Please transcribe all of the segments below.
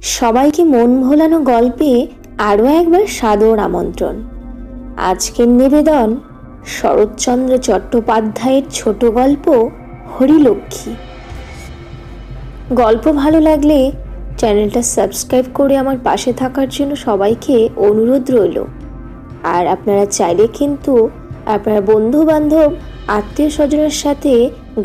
সবাইকে মন ভোলানো গল্পে আরও একবার সাদর আমন্ত্রণ। আজকের নিবেদন শরৎচন্দ্র চট্টোপাধ্যায়ের ছোট গল্প হরিলক্ষ্মী। গল্প ভালো লাগলে চ্যানেলটা সাবস্ক্রাইব করে আমার পাশে থাকার জন্য সবাইকে অনুরোধ রইল। আর আপনারা চাইলে কিন্তু আপনার বন্ধু বান্ধব আত্মীয় স্বজনের সাথে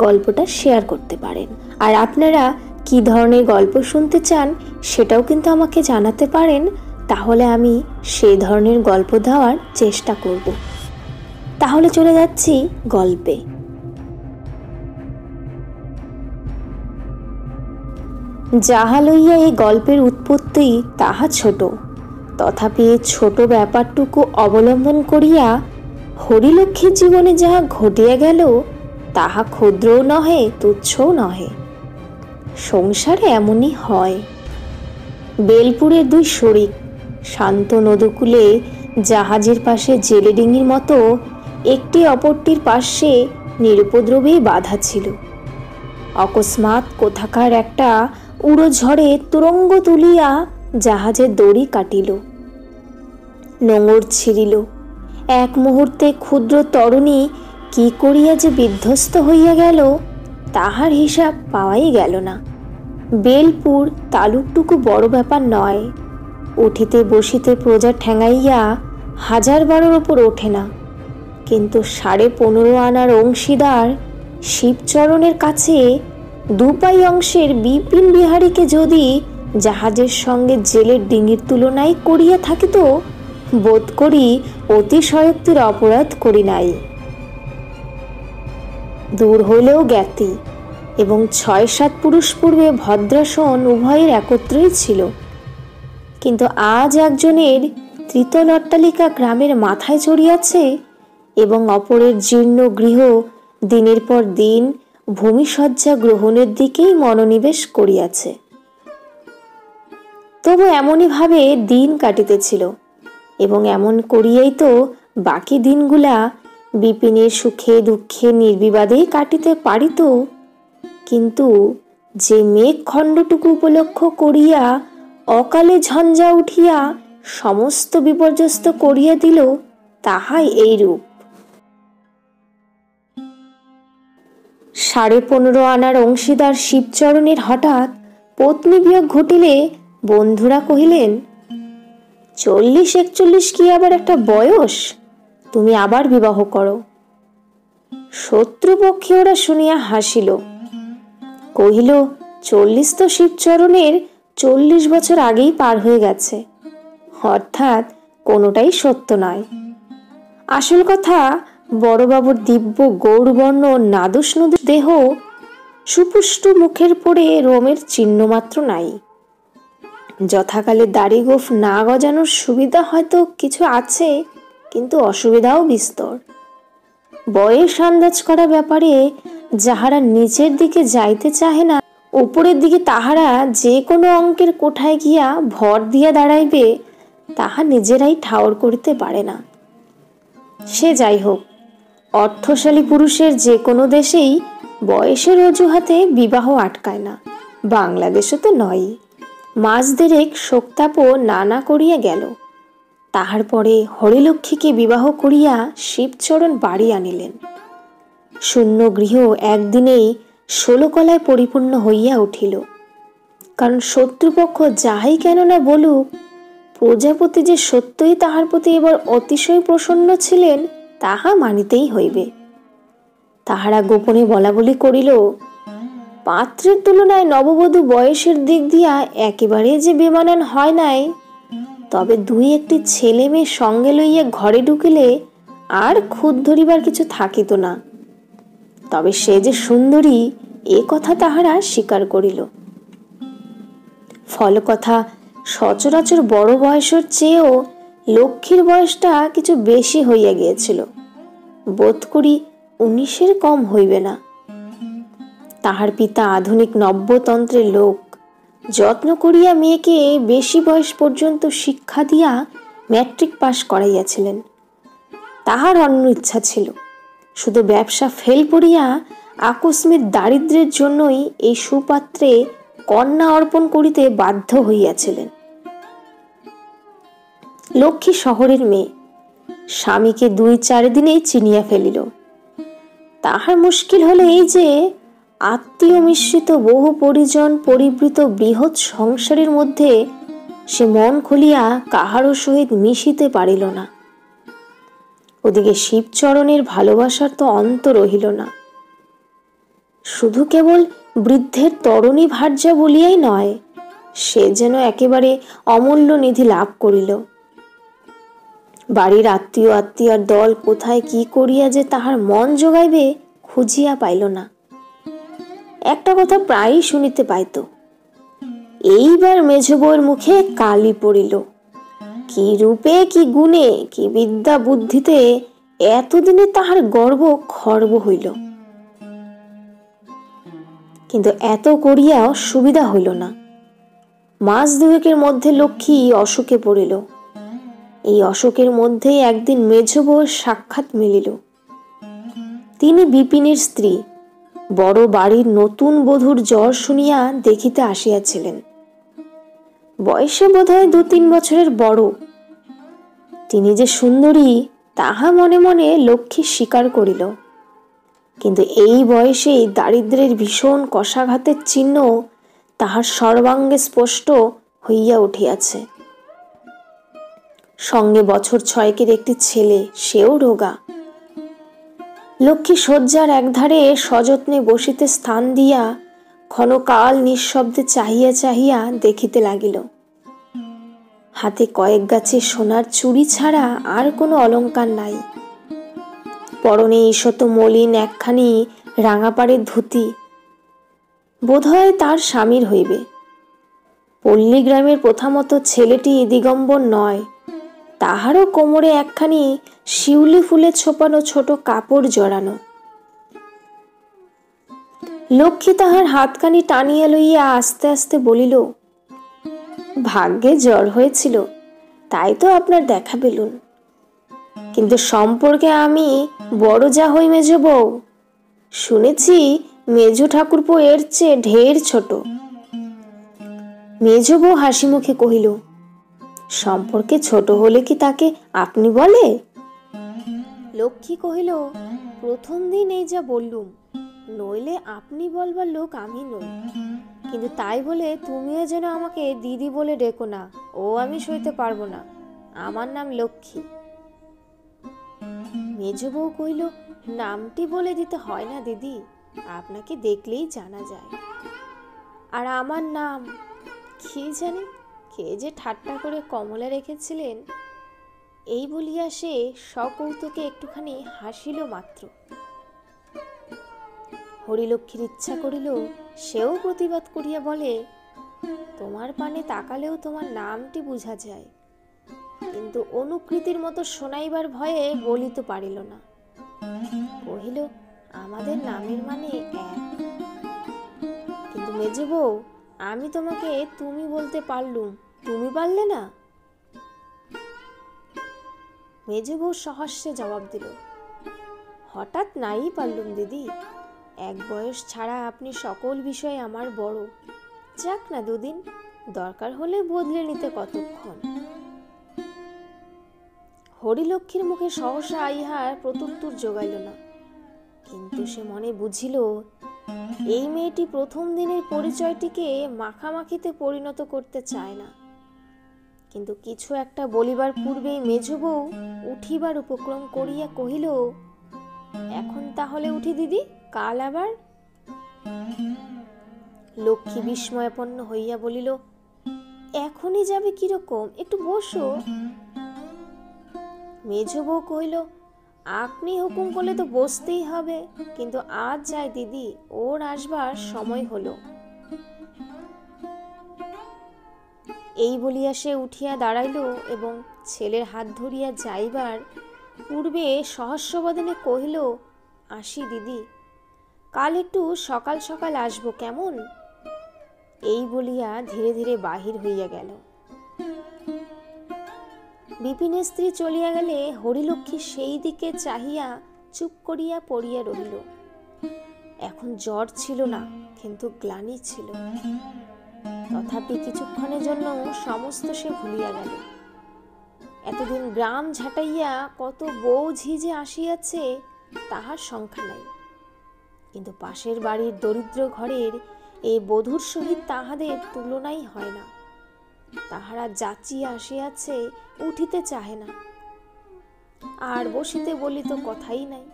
গল্পটা শেয়ার করতে পারেন। আর আপনারা কী ধরনের গল্প শুনতে চান সেটাও কিন্তু আমাকে জানাতে পারেন, তাহলে আমি সেই ধরনের গল্প দেওয়ার চেষ্টা করব। তাহলে চলে যাচ্ছি গল্পে। যাহা লইয়া এই গল্পের উৎপত্তি তাহা ছোট, তথাপি এই ছোট ব্যাপারটুকু অবলম্বন করিয়া হরিলক্ষ্মীর জীবনে যাহা ঘটিয়া গেল তাহা ক্ষুদ্রও নহে, তুচ্ছও নহে। সংসারে এমনই হয়। বেলপুরের দুই শরিক শান্ত নদীকূলে জাহাজের পাশে জেলে ডিঙির মতো একটি অপরটির পাশে নিরুপদ্রবেই বাঁধা ছিল। অকস্মাৎ কোথাকার একটা উড়ো ঝড়ে তুরঙ্গ তুলিয়া জাহাজের দড়ি কাটিল, নোঙর ছিঁড়িল। এক মুহূর্তে ক্ষুদ্র তরুণী কি করিয়া যে বিধ্বস্ত হইয়া গেল তাহার হিসাব পাওয়াই গেল না। বেলপুর তালুকটুকু বড় ব্যাপার নয়, উঠিতে বসিতে প্রজা ঠেঙাইয়া 1000-12 ওপর ওঠে না। কিন্তু 15.5 আনার অংশীদার শিবচরণের কাছে 2 পাই অংশের বিপিন বিহারীকে যদি জাহাজের সঙ্গে জেলের ডিঙির তুলনায় করিয়া থাকিত, বোধ করি অতিশয়োক্তির অপরাধ করি নাই। দূর হইলেও জ্ঞাতি এবং 6-7 পুরুষ পূর্বে ভদ্রাসন উভয়ের একত্রেই ছিল। কিন্তু আজ একজনের ত্রিতল অট্টালিকা গ্রামের মাথায় চড়িয়াছে এবং অপরের জীর্ণ গৃহ দিনের পর দিন ভূমিসজ্জা গ্রহণের দিকেই মনোনিবেশ করিয়াছে। তবু এমনই ভাবে দিন কাটিতেছিল এবং এমন করিয়াই তো বাকি দিনগুলা বিপিনের সুখে দুঃখে নির্বিবাদেই কাটিতে পারিত। কিন্তু যে মেঘ খণ্ডটুকু উপলক্ষ করিয়া অকালে ঝঞ্ঝা উঠিয়া সমস্ত বিপর্যস্ত করিয়া দিল, তাহাই এইরূপ। 15.5 আনার অংশীদার শিবচরণের হঠাৎ পত্নী বিয়োগ ঘটিলে বন্ধুরা কহিলেন, 40-41 কি আবার একটা বয়স? তুমি আবার বিবাহ করো। শত্রুপক্ষে ওরা শুনিয়া হাসিল, কহিল, 40 তো শিবচরণের 40 বছর আগেই পার হয়ে গেছে। অর্থাৎ কোনোটাই সত্য নয়। আসল কথা, বড়বাবুর দিব্য গৌরবর্ণ নাদুস নুদুস দেহ, সুপুষ্ট মুখের পরে রোমের চিহ্ন মাত্র নাই। যথাকালে দাড়ি গোঁফ না গজানোর সুবিধা হয়তো কিছু আছে, কিন্তু অসুবিধাও বিস্তর। বয়স আন্দাজ করা ব্যাপারে যাহারা নিচের দিকে যাইতে চাহে না, উপরের দিকে তাহারা যে কোনো অঙ্কের কোঠায় গিয়া ভর দিয়া দাঁড়াইবে তাহা নিজেরাই ঠাওর করিতে পারে না। সে যাই হোক, অর্থশালী পুরুষের যে কোনো দেশেই বয়সের অজুহাতে বিবাহ আটকায় না, বাংলাদেশে তো নয়। মাস দেড়েক শোকতাপও নানা করিয়া গেল। তাহার পরে হরিলক্ষ্মীকে বিবাহ করিয়া শিবচরণ বাড়ি আনিলেন। শূন্য গৃহ একদিনেই 16 কলায় পরিপূর্ণ হইয়া উঠিল। কারণ শত্রুপক্ষ যাহাই কেন না বলুক, প্রজাপতি যে সত্যই তাহার প্রতি এবার অতিশয় প্রসন্ন ছিলেন তাহা মানিতেই হইবে। তাহারা গোপনে বলা বলি করিল, পাত্রের তুলনায় নববধূ বয়সের দিক দিয়া একেবারে যে বেমানান হয় নাই, তবে 2-1টি ছেলে মেয়ে সঙ্গে লইয়া ঘরে ঢুকিলে আর খুদ ধরিবার কিছু থাকিত না। তবে সে যে সুন্দরী এ কথা তাহারা স্বীকার করিল। ফল কথা, সচরাচর বড় বয়সের চেয়েও লক্ষ্মীর বয়সটা কিছু বেশি হইয়া গিয়েছিল। বোধ করি 19-এর কম হইবে না। তাহার পিতা আধুনিক নব্যতন্ত্রের লোক, যত্ন করিয়া মেয়েকে বেশি বয়স পর্যন্ত শিক্ষা দিয়া ম্যাট্রিক পাশ করাইয়াছিলেন। তাহার অন্য ইচ্ছা ছিল, শুধু ব্যবসা ফেল করিয়া আকস্মিক দারিদ্র্যের জন্যই এই সুপাত্রে কন্যা অর্পণ করিতে বাধ্য হইয়াছিলেন। লক্ষ্মী শহরের মেয়ে, স্বামীকে 2-4 দিনেই চিনিয়া ফেলিল। তাহার মুশকিল হলো এই যে আত্মীয় মিশ্রিত বহু পরিজন পরিবৃত বৃহৎ সংসারের মধ্যে সে মন খুলিয়া কাহারও সহিত মিশিতে পারিল না। ওদিকে শিবচরণের ভালোবাসার তো অন্ত রহিল না। শুধু কেবল বৃদ্ধের তরণী ভার্যা বলিয়াই নয়, সে যেন একেবারে অমূল্য নিধি লাভ করিল। বাড়ির আত্মীয়ার দল কোথায় কি করিয়া যে তাহার মন জোগাইবে খুঁজিয়া পাইল না। একটা কথা প্রায়ই শুনিতে পাইত, এইবার মেজ বউয়ের মুখে কালি পড়িল। কি রূপে, কি গুণে, কি বিদ্যা বুদ্ধিতে এতদিনে তাহার গর্ব খর্ব হইল। কিন্তু এত করিয়াও সুবিধা হইল না। মাস 2 মধ্যে লক্ষ্মী অসুখে পড়িল। এই অসুখের মধ্যেই একদিন মেজ বউয়ের সাক্ষাৎ মিলিল। তিনি বিপিনের স্ত্রী, বড় বাড়ির নতুন বধূর জ্বর শুনিয়া দেখিতে আসিয়াছিলেন। বয়সে বোধহয় 2-3 বছরের বড়। তিনি যে সুন্দরী তাহা মনে মনে লক্ষ্মী স্বীকার করিল। কিন্তু এই বয়সেই দারিদ্র্যের ভীষণ কষাঘাতের চিহ্ন তাহার সর্বাঙ্গে স্পষ্ট হইয়া উঠিয়াছে। সঙ্গে বছর 6 একটি ছেলে, সেও রোগা। লক্ষ্মী শয্যার একধারে সযত্নে বসিতে স্থান দিয়া ক্ষণকাল নিঃশব্দে চাহিয়া চাহিয়া দেখিতে লাগিল। হাতে কয়েক গাছে সোনার চুড়ি ছাড়া আর কোনো অলংকার নাই। পরনে ঈষৎ মলিন একখানি রাঙাপাড়ের ধুতি, বোধহয় তার স্বামীর হইবে। পল্লীগ্রামের প্রথামতো ছেলেটি দিগম্বর নয়, তাহারও কোমরে একখানি শিউলি ফুলে ছোপানো ছোট কাপড় জড়ানো। লক্ষ্মী তাহার হাতখানি টানিয়া লইয়া আস্তে আস্তে বলিল, ভাগ্যে জ্বর হয়েছিল, তাই তো আপনার দেখা পেলুন। কিন্তু সম্পর্কে আমি বড় যা হই মেজ বউ, শুনেছি মেজ ঠাকুরপো এর চেয়ে ঢের ছোট। মেজ বউ হাসি মুখে কহিল, সম্পর্কে ছোট হলে কি তাকে আপনি বলে? লক্ষ্মী কহিল, প্রথম দিন এই যা বললুম, নইলে আপনি বলবার লোক আমি নই। কিন্তু তাই বলে তুমিও যেন আমাকে দিদি বলে ডেকো না, ও আমি সইতে পারবো না। আমার নাম লক্ষ্মী। মেজ বউ কহিল, নামটি বলে দিতে হয় না দিদি, আপনাকে দেখলেই জানা যায়। আর আমার নাম কি জানি কে যে ঠাট্টা করে কমলা রেখেছিলেন। এই বলিয়া সে সকৌতুকে একটুখানি হাসিল মাত্র। হরিলক্ষ্মীর ইচ্ছা করিল সেও প্রতিবাদ করিয়া বলে, তোমার পানে তাকালেও তোমার নামটি বুঝা যায়। কিন্তু অনুকৃতির মতো শোনাইবার ভয়ে বলিতে পারিল না। কহিল, আমাদের নামের মানে এক। কিন্তু মেজ বউ, আমি তোমাকে তুমি বলতে পারলুম, তুমি পারলে না। মেজ বউ সহাস্যে জবাব দিল, হঠাৎ নাই পারলুম দিদি, এক বয়স ছাড়া আপনি সকল বিষয়ে আমার বড়। যাক না 2 দিন, দরকার হলে বদলে নিতে কতক্ষণ। হরিলক্ষ্মীর মুখে সহসা ইহার প্রত্যুত্তর জোগাইল না। কিন্তু সে মনে বুঝিল, এই মেয়েটি প্রথম দিনের পরিচয়টিকে মাখামাখিতে পরিণত করতে চায় না। কিন্তু কিছু একটা বলিবার পূর্বেই মেজ বউ উঠিবার উপক্রম করিয়া কহিল, এখন তাহলে উঠি দিদি, কাল আবার। লক্ষ্মী বিস্ময়াপন্ন হইয়া বলিল, এখনই যাবে কিরকম, একটু বসো। মেজ বউ কহিল, আপনি হুকুম করলে তো বসতেই হবে, কিন্তু আজ যাই দিদি, ওর আসবার সময় হলো। এই বলিয়া সে উঠিয়া দাঁড়াইল এবং ছেলের হাত ধরিয়া যাইবার পূর্বে সহস্রবদনে কহিল, আসি দিদি, কাল একটু সকাল সকাল আসবো কেমন? এই বলিয়া ধীরে ধীরে বাহির হইয়া গেল। বিপিনের স্ত্রী চলিয়া গেলে হরিলক্ষ্মী সেই দিকে চাহিয়া চুপ করিয়া পড়িয়া রহিল। এখন জ্বর ছিল না, কিন্তু গ্লানি ছিল। তথাপি কিছুক্ষণের জন্য সমস্ত সে ভুলিয়া গেল। এতদিন গ্রাম ঝাঁটাইয়া কত বউ ঝিঝে আসিয়াছে তাহার সংখ্যা নাই, কিন্তু পাশের বাড়ির দরিদ্র ঘরের এই বধূর সহিত তাহাদের তুলনাই হয় না। তাহারা যাচিয়া আসিয়াছে, উঠিতে চাহে না, আর বসিতে বলি তো কথাই নাই।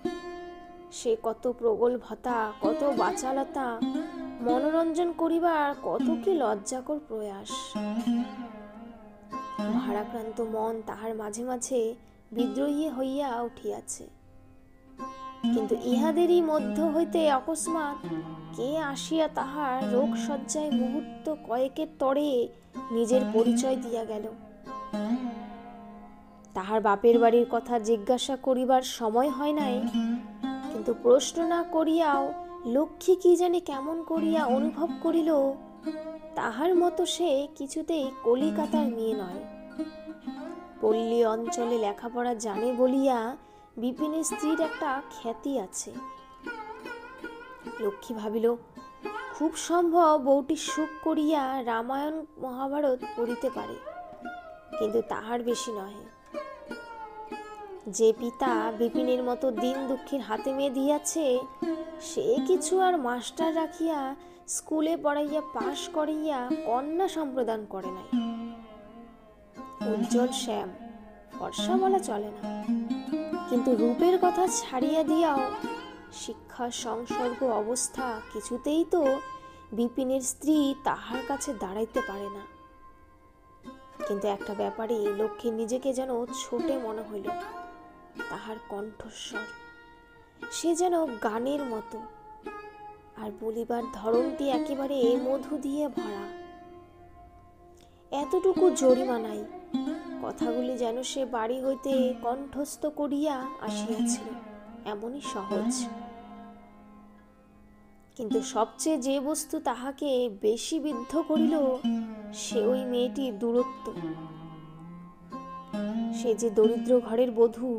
সে কত প্রগল্ভতা, কত বাচালতা, মনোরঞ্জন করিবার কত কি লজ্জাকর প্রয়াস। ভারাক্রান্ত মন তাহার মাঝে মাঝে বিদ্রোহী হইয়া উঠিয়াছে। কিন্তু ইহাদেরই মধ্য হইতে অকস্মাৎ কে আসিয়া তাহার রোগ শয্যায় মুহূর্ত কয়েকের তরে নিজের পরিচয় দিয়া গেল। তাহার বাপের বাড়ির কথা জিজ্ঞাসা করিবার সময় হয় নাই, কিন্তু প্রশ্ন না করিয়াও লক্ষ্মী কি জানি কেমন করিয়া অনুভব করিল তাহার মতো সে কিছুতেই কলিকাতার মেয়ে নয়। পল্লী অঞ্চলে লেখাপড়া জানে বলিয়া বিপিনের স্ত্রীর একটা খ্যাতি আছে। লক্ষ্মী ভাবিল, খুব সম্ভব বউটি সুখ করিয়া রামায়ণ মহাভারত পড়িতে পারে, কিন্তু তাহার বেশি নহে। যে পিতা বিপিনের মতো দিন দুঃখীর হাতে মেয়ে দিয়াছে, সে কিছু আর মাস্টার রাখিয়া স্কুলে পড়াইয়া পাশ করাইয়া কন্যা সম্প্রদান করে নাই। উজ্জ্বল শ্যাম, ফর্সা বলা চলে না, কিন্তু রূপের কথা ছাড়িয়া দিয়াও শিক্ষা, সংসর্গ, অবস্থা কিছুতেই তো বিপিনের স্ত্রী তাহার কাছে দাঁড়াইতে পারে না। কিন্তু একটা ব্যাপারে লক্ষ্মী নিজেকে যেন ছোটে মনে হইল। তাহার কণ্ঠস্বর সে যেন গানের মতো, আর বলিবার ধরনটি একেবারে মধু দিয়ে ভরা। এতটুকু জরিমা নাই, কথাগুলি যেন সে বাড়ি হইতে কণ্ঠস্থ করিয়া আসিয়াছিল, এমনই সহজ। কিন্তু সবচেয়ে যে বস্তু তাহাকে বেশি বিদ্ধ করিল সে ওই মেয়েটির দূরত্ব। সে যে দরিদ্র ঘরের বধূ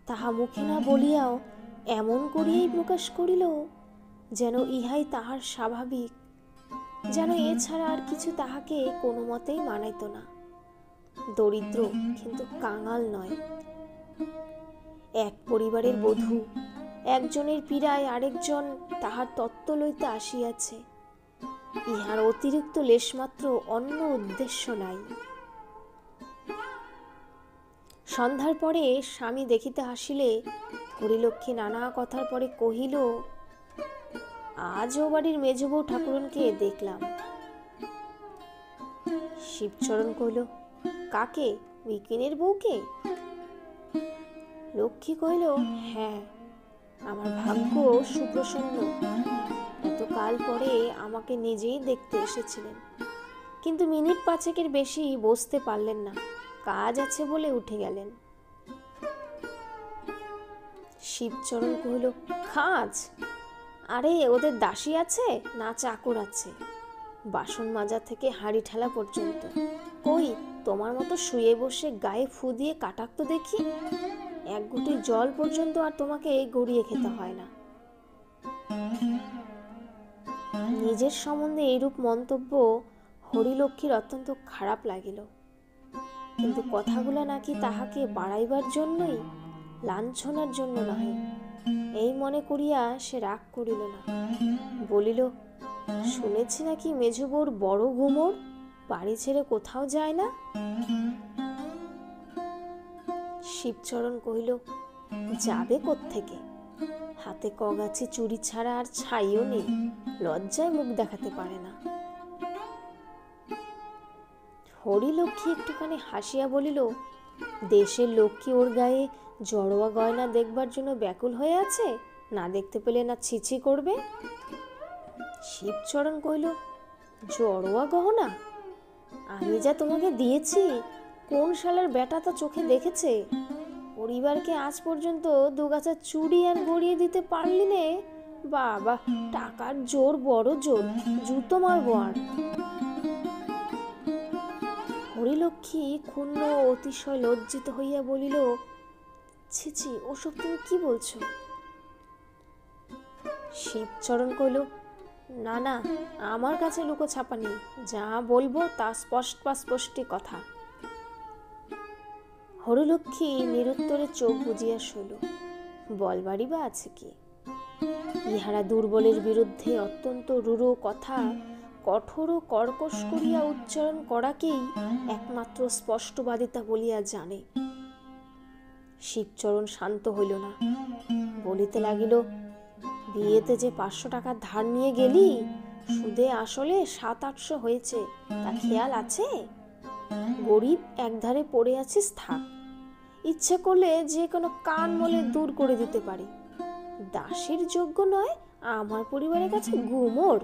তাহা মুখে না বলিয়াও এমন করিয়াই প্রকাশ করিল যেন ইহাই তাহার স্বাভাবিক, যেন এছাড়া আর কিছু তাহাকে কোনো মতেই মানাইত না। দরিদ্র কিন্তু কাঙাল নয়। এক পরিবারের বধূ, একজনের পীড়ায় আরেকজন তাহার তত্ত্ব লইতে আসিয়াছে, ইহার অতিরিক্ত লেশমাত্র অন্য উদ্দেশ্য নাই। সন্ধ্যার পরে স্বামী দেখিতে আসিলে হরিলক্ষ্মী নানা কথার পরে কহিল, আজ ও বাড়ির মেজ বউ ঠাকুরনকে দেখলাম। শিবচরণ কহিল, কাকে? বিপিনের বউকে? লক্ষ্মী কহিল, হ্যাঁ, আমার ভাগ্য সুপ্রসন্ন, এতকাল পরে আমাকে নিজেই দেখতে এসেছিলেন, কিন্তু মিনিট পাঁচেকের বেশি বসতে পারলেন না, কাজ আছে বলে উঠে গেলেন। শিবচরণ কহিল, কাজ? আরে ওদের দাসী আছে না চাকর আছে? বাসন মাজা থেকে হাঁড়ি ঠেলা পর্যন্ত। কই তোমার মতো শুয়ে বসে গায়ে ফু দিয়ে কাটাক তো দেখি। এক ঘুঁটি জল পর্যন্ত আর তোমাকে গড়িয়ে খেতে হয় না। নিজের সম্বন্ধে এইরূপ মন্তব্য হরিলক্ষ্মীর অত্যন্ত খারাপ লাগিল, কিন্তু কথাগুলো নাকি তাহাকে বাড়াইবার জন্যই, লাঞ্ছনার জন্য নহে, এই মনে করিয়া সে রাগ করিল না। বলিল, শুনেছি নাকি মেজো বউর বড় গুমর, বাড়ি ছেড়ে কোথাও যায় না। শিবচরণ কহিল, যাবে কোত্থেকে? হাতে কগাছি চুরি ছাড়া আর ছাইও নেই, লজ্জায় মুখ দেখাতে পারে না। হরিলক্ষ্মী একটুখানি হাসিয়া বলিল, দেশের লক্ষ্মী ওর গায়ে জড়োয়া গয়না দেখবার জন্য ব্যাকুল হয়ে আছে, না দেখতে পেলে না ছিছি করবে। শিবচরণ কহিল, জড়োয়া গহনা? আমি যা তোমাকে দিয়েছি কোন শালার বেটা তা চোখে দেখেছে? পরিবারকে আজ পর্যন্ত দুগাছা চুড়ি আর গড়িয়ে দিতে পারলি নে? বাবা, টাকার জোর বড় জোর, জুতো মারবো আর। হরিলক্ষ্মী ক্ষুণ্ণ অতিশয় লজ্জিত হইয়া বলিল, ছি ছি, ওসব তুমি কি বলছো? শিবচরণ কইল, না না, আমার কাছে লুকোছাপা নেই, যা বলবো তা স্পষ্ট কথা। হরিলক্ষ্মী নিরুত্তরে চোখ বুজিয়া শুইল। বলবারই বা আছে কি? ইহারা দুর্বলের বিরুদ্ধে অত্যন্ত রূঢ় কথা কঠোর ও কর্কশ করিয়া উচ্চারণ করাকেই একমাত্র স্পষ্টবাদিতা বলিয়া জানে। শিবচরণ শান্ত হইল না, বলিতে লাগিল, বিয়েতে যে 500 টাকা ধার নিয়ে গেলি, সুদে আসলে 700-800 হয়েছে, তা খেয়াল আছে? গরিব একধারে পড়ে আছিস, থাক, ইচ্ছে করলে যে কোনো কান মলে দূর করে দিতে পারি। দাসীর যোগ্য নয় আমার পরিবারের কাছে গুমর।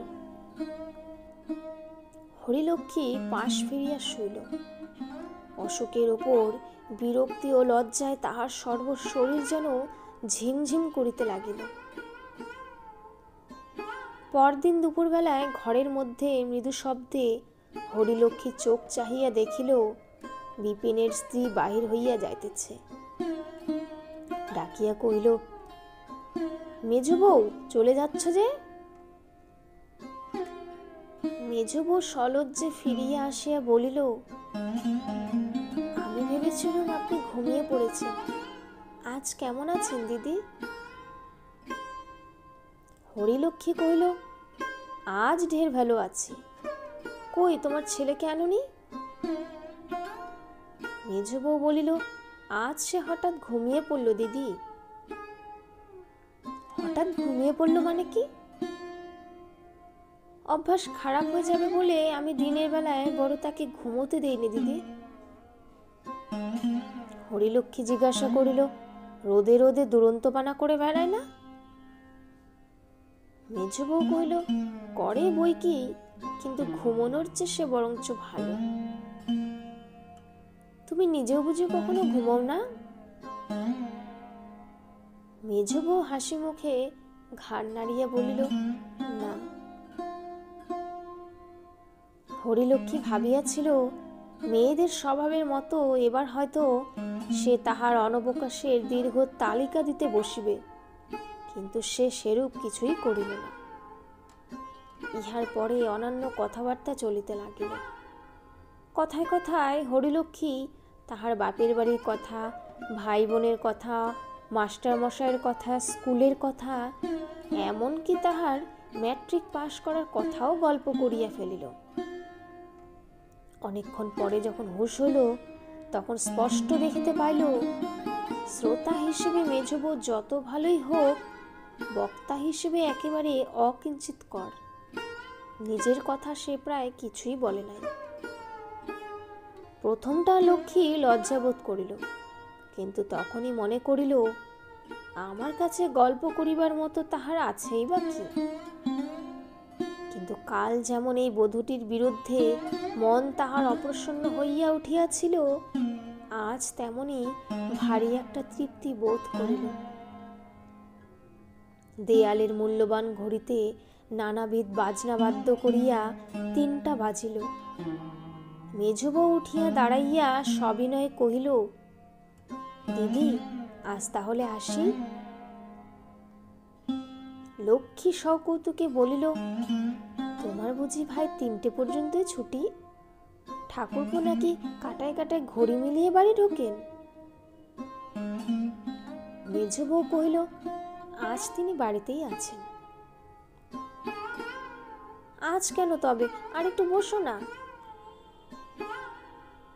হরিলক্ষ্মী পাশ ফিরিয়া শুইল। অশোকের ওপর বিরক্তি ও লজ্জায় তাহার সর্বশরীর যেন ঝিমঝিম করিতে লাগিল। পরদিন দুপুরবেলায় ঘরের মধ্যে মৃদু শব্দে হরিলক্ষ্মী চোখ চাহিয়া দেখিল বিপিনের স্ত্রী বাহির হইয়া যাইতেছে। ডাকিয়া কহিল, মেজো বউ, চলে যাচ্ছ যে? মেজো বউ সলজ্জে ফিরিয়া আসিয়া বলিল, আমি ভেবেছিলাম আপনি ঘুমিয়ে পড়েছেন। আজ কেমন আছেন দিদি? হরিলক্ষ্মী কহিল, আজ ঢের ভালো আছি। কই তোমার ছেলেকে আনুনি? মেজো বউ বলিল, আজ সে হঠাৎ ঘুমিয়ে পড়ল দিদি। হঠাৎ ঘুমিয়ে পড়ল মানে কি? অভ্যাস খারাপ হয়ে যাবে বলে আমি দিনের বেলায় বড় তাকে ঘুমোতে দেইনি দিদি। হরিলক্ষ্মী জিজ্ঞাসা করিল, রোদে রোদে দুরন্তপানা করে বেড়ায় না? মেজো বউ কহিল, করে বই কি, কিন্তু ঘুমোনোর চেয়ে সে বরঞ্চ ভালো। তুমি নিজেও বুঝি কখনো ঘুমাও না? মেজো বউ হাসি মুখে ঘাড় নাড়িয়া বলিল, না। হরিলক্ষ্মী ভাবিয়াছিল মেয়েদের স্বভাবের মতো এবার হয়তো সে তাহার অনবকাশের দীর্ঘ তালিকা দিতে বসিবে, কিন্তু সে সেরূপ কিছুই করিল না। ইহার পরে অন্যান্য কথাবার্তা চলিতে লাগিল। কথায় কথায় হরিলক্ষ্মী তাহার বাপের বাড়ির কথা, ভাই বোনের কথা, মাস্টার মশাইয়ের কথা, স্কুলের কথা, এমনকি তাহার ম্যাট্রিক পাশ করার কথাও গল্প করিয়া ফেলিল। অনেকক্ষণ পরে যখন হুঁশ হইল, তখন স্পষ্ট দেখিতে পাইল শ্রোতা হিসেবে মেজো বউ যত ভালোই হোক, বক্তা হিসেবে একেবারে অকিঞ্চিৎকর। নিজের কথা সে প্রায় কিছুই বলে নাই। প্রথমটা লক্ষ্মী লজ্জাবোধ করিল, কিন্তু তখনই মনে করিল, আমার কাছে গল্প করিবার মতো তাহার আছেই বা কি। কিন্তু কাল যেমন এই বধূটির বিরুদ্ধে মন তাহার অপ্রসন্ন হইয়া উঠিয়াছিল, আজ তেমনি ভারী একটা তৃপ্তি বোধ করিল। দেয়ালের মূল্যবান ঘড়িতে নানাবিধ বাজনা বাদ্য করিয়া 3টা বাজিল। মেজো বউ উঠিয়া দাঁড়াইয়া সবিনয়ে কহিল, দিদি, আজ তাহলে আসি? লক্ষ্মী সকৌতুকে বলিল, তোমার বুঝি ভাই 3টে পর্যন্তই ছুটি? ঠাকুরপো নাকি কাটায় কাটায় ঘড়ি মিলিয়ে বাড়ি ঢোকেন? মেজো বউ কহিল, আজ তিনি বাড়িতেই আছেন। আজ কেন তবে, আর একটু বসো না।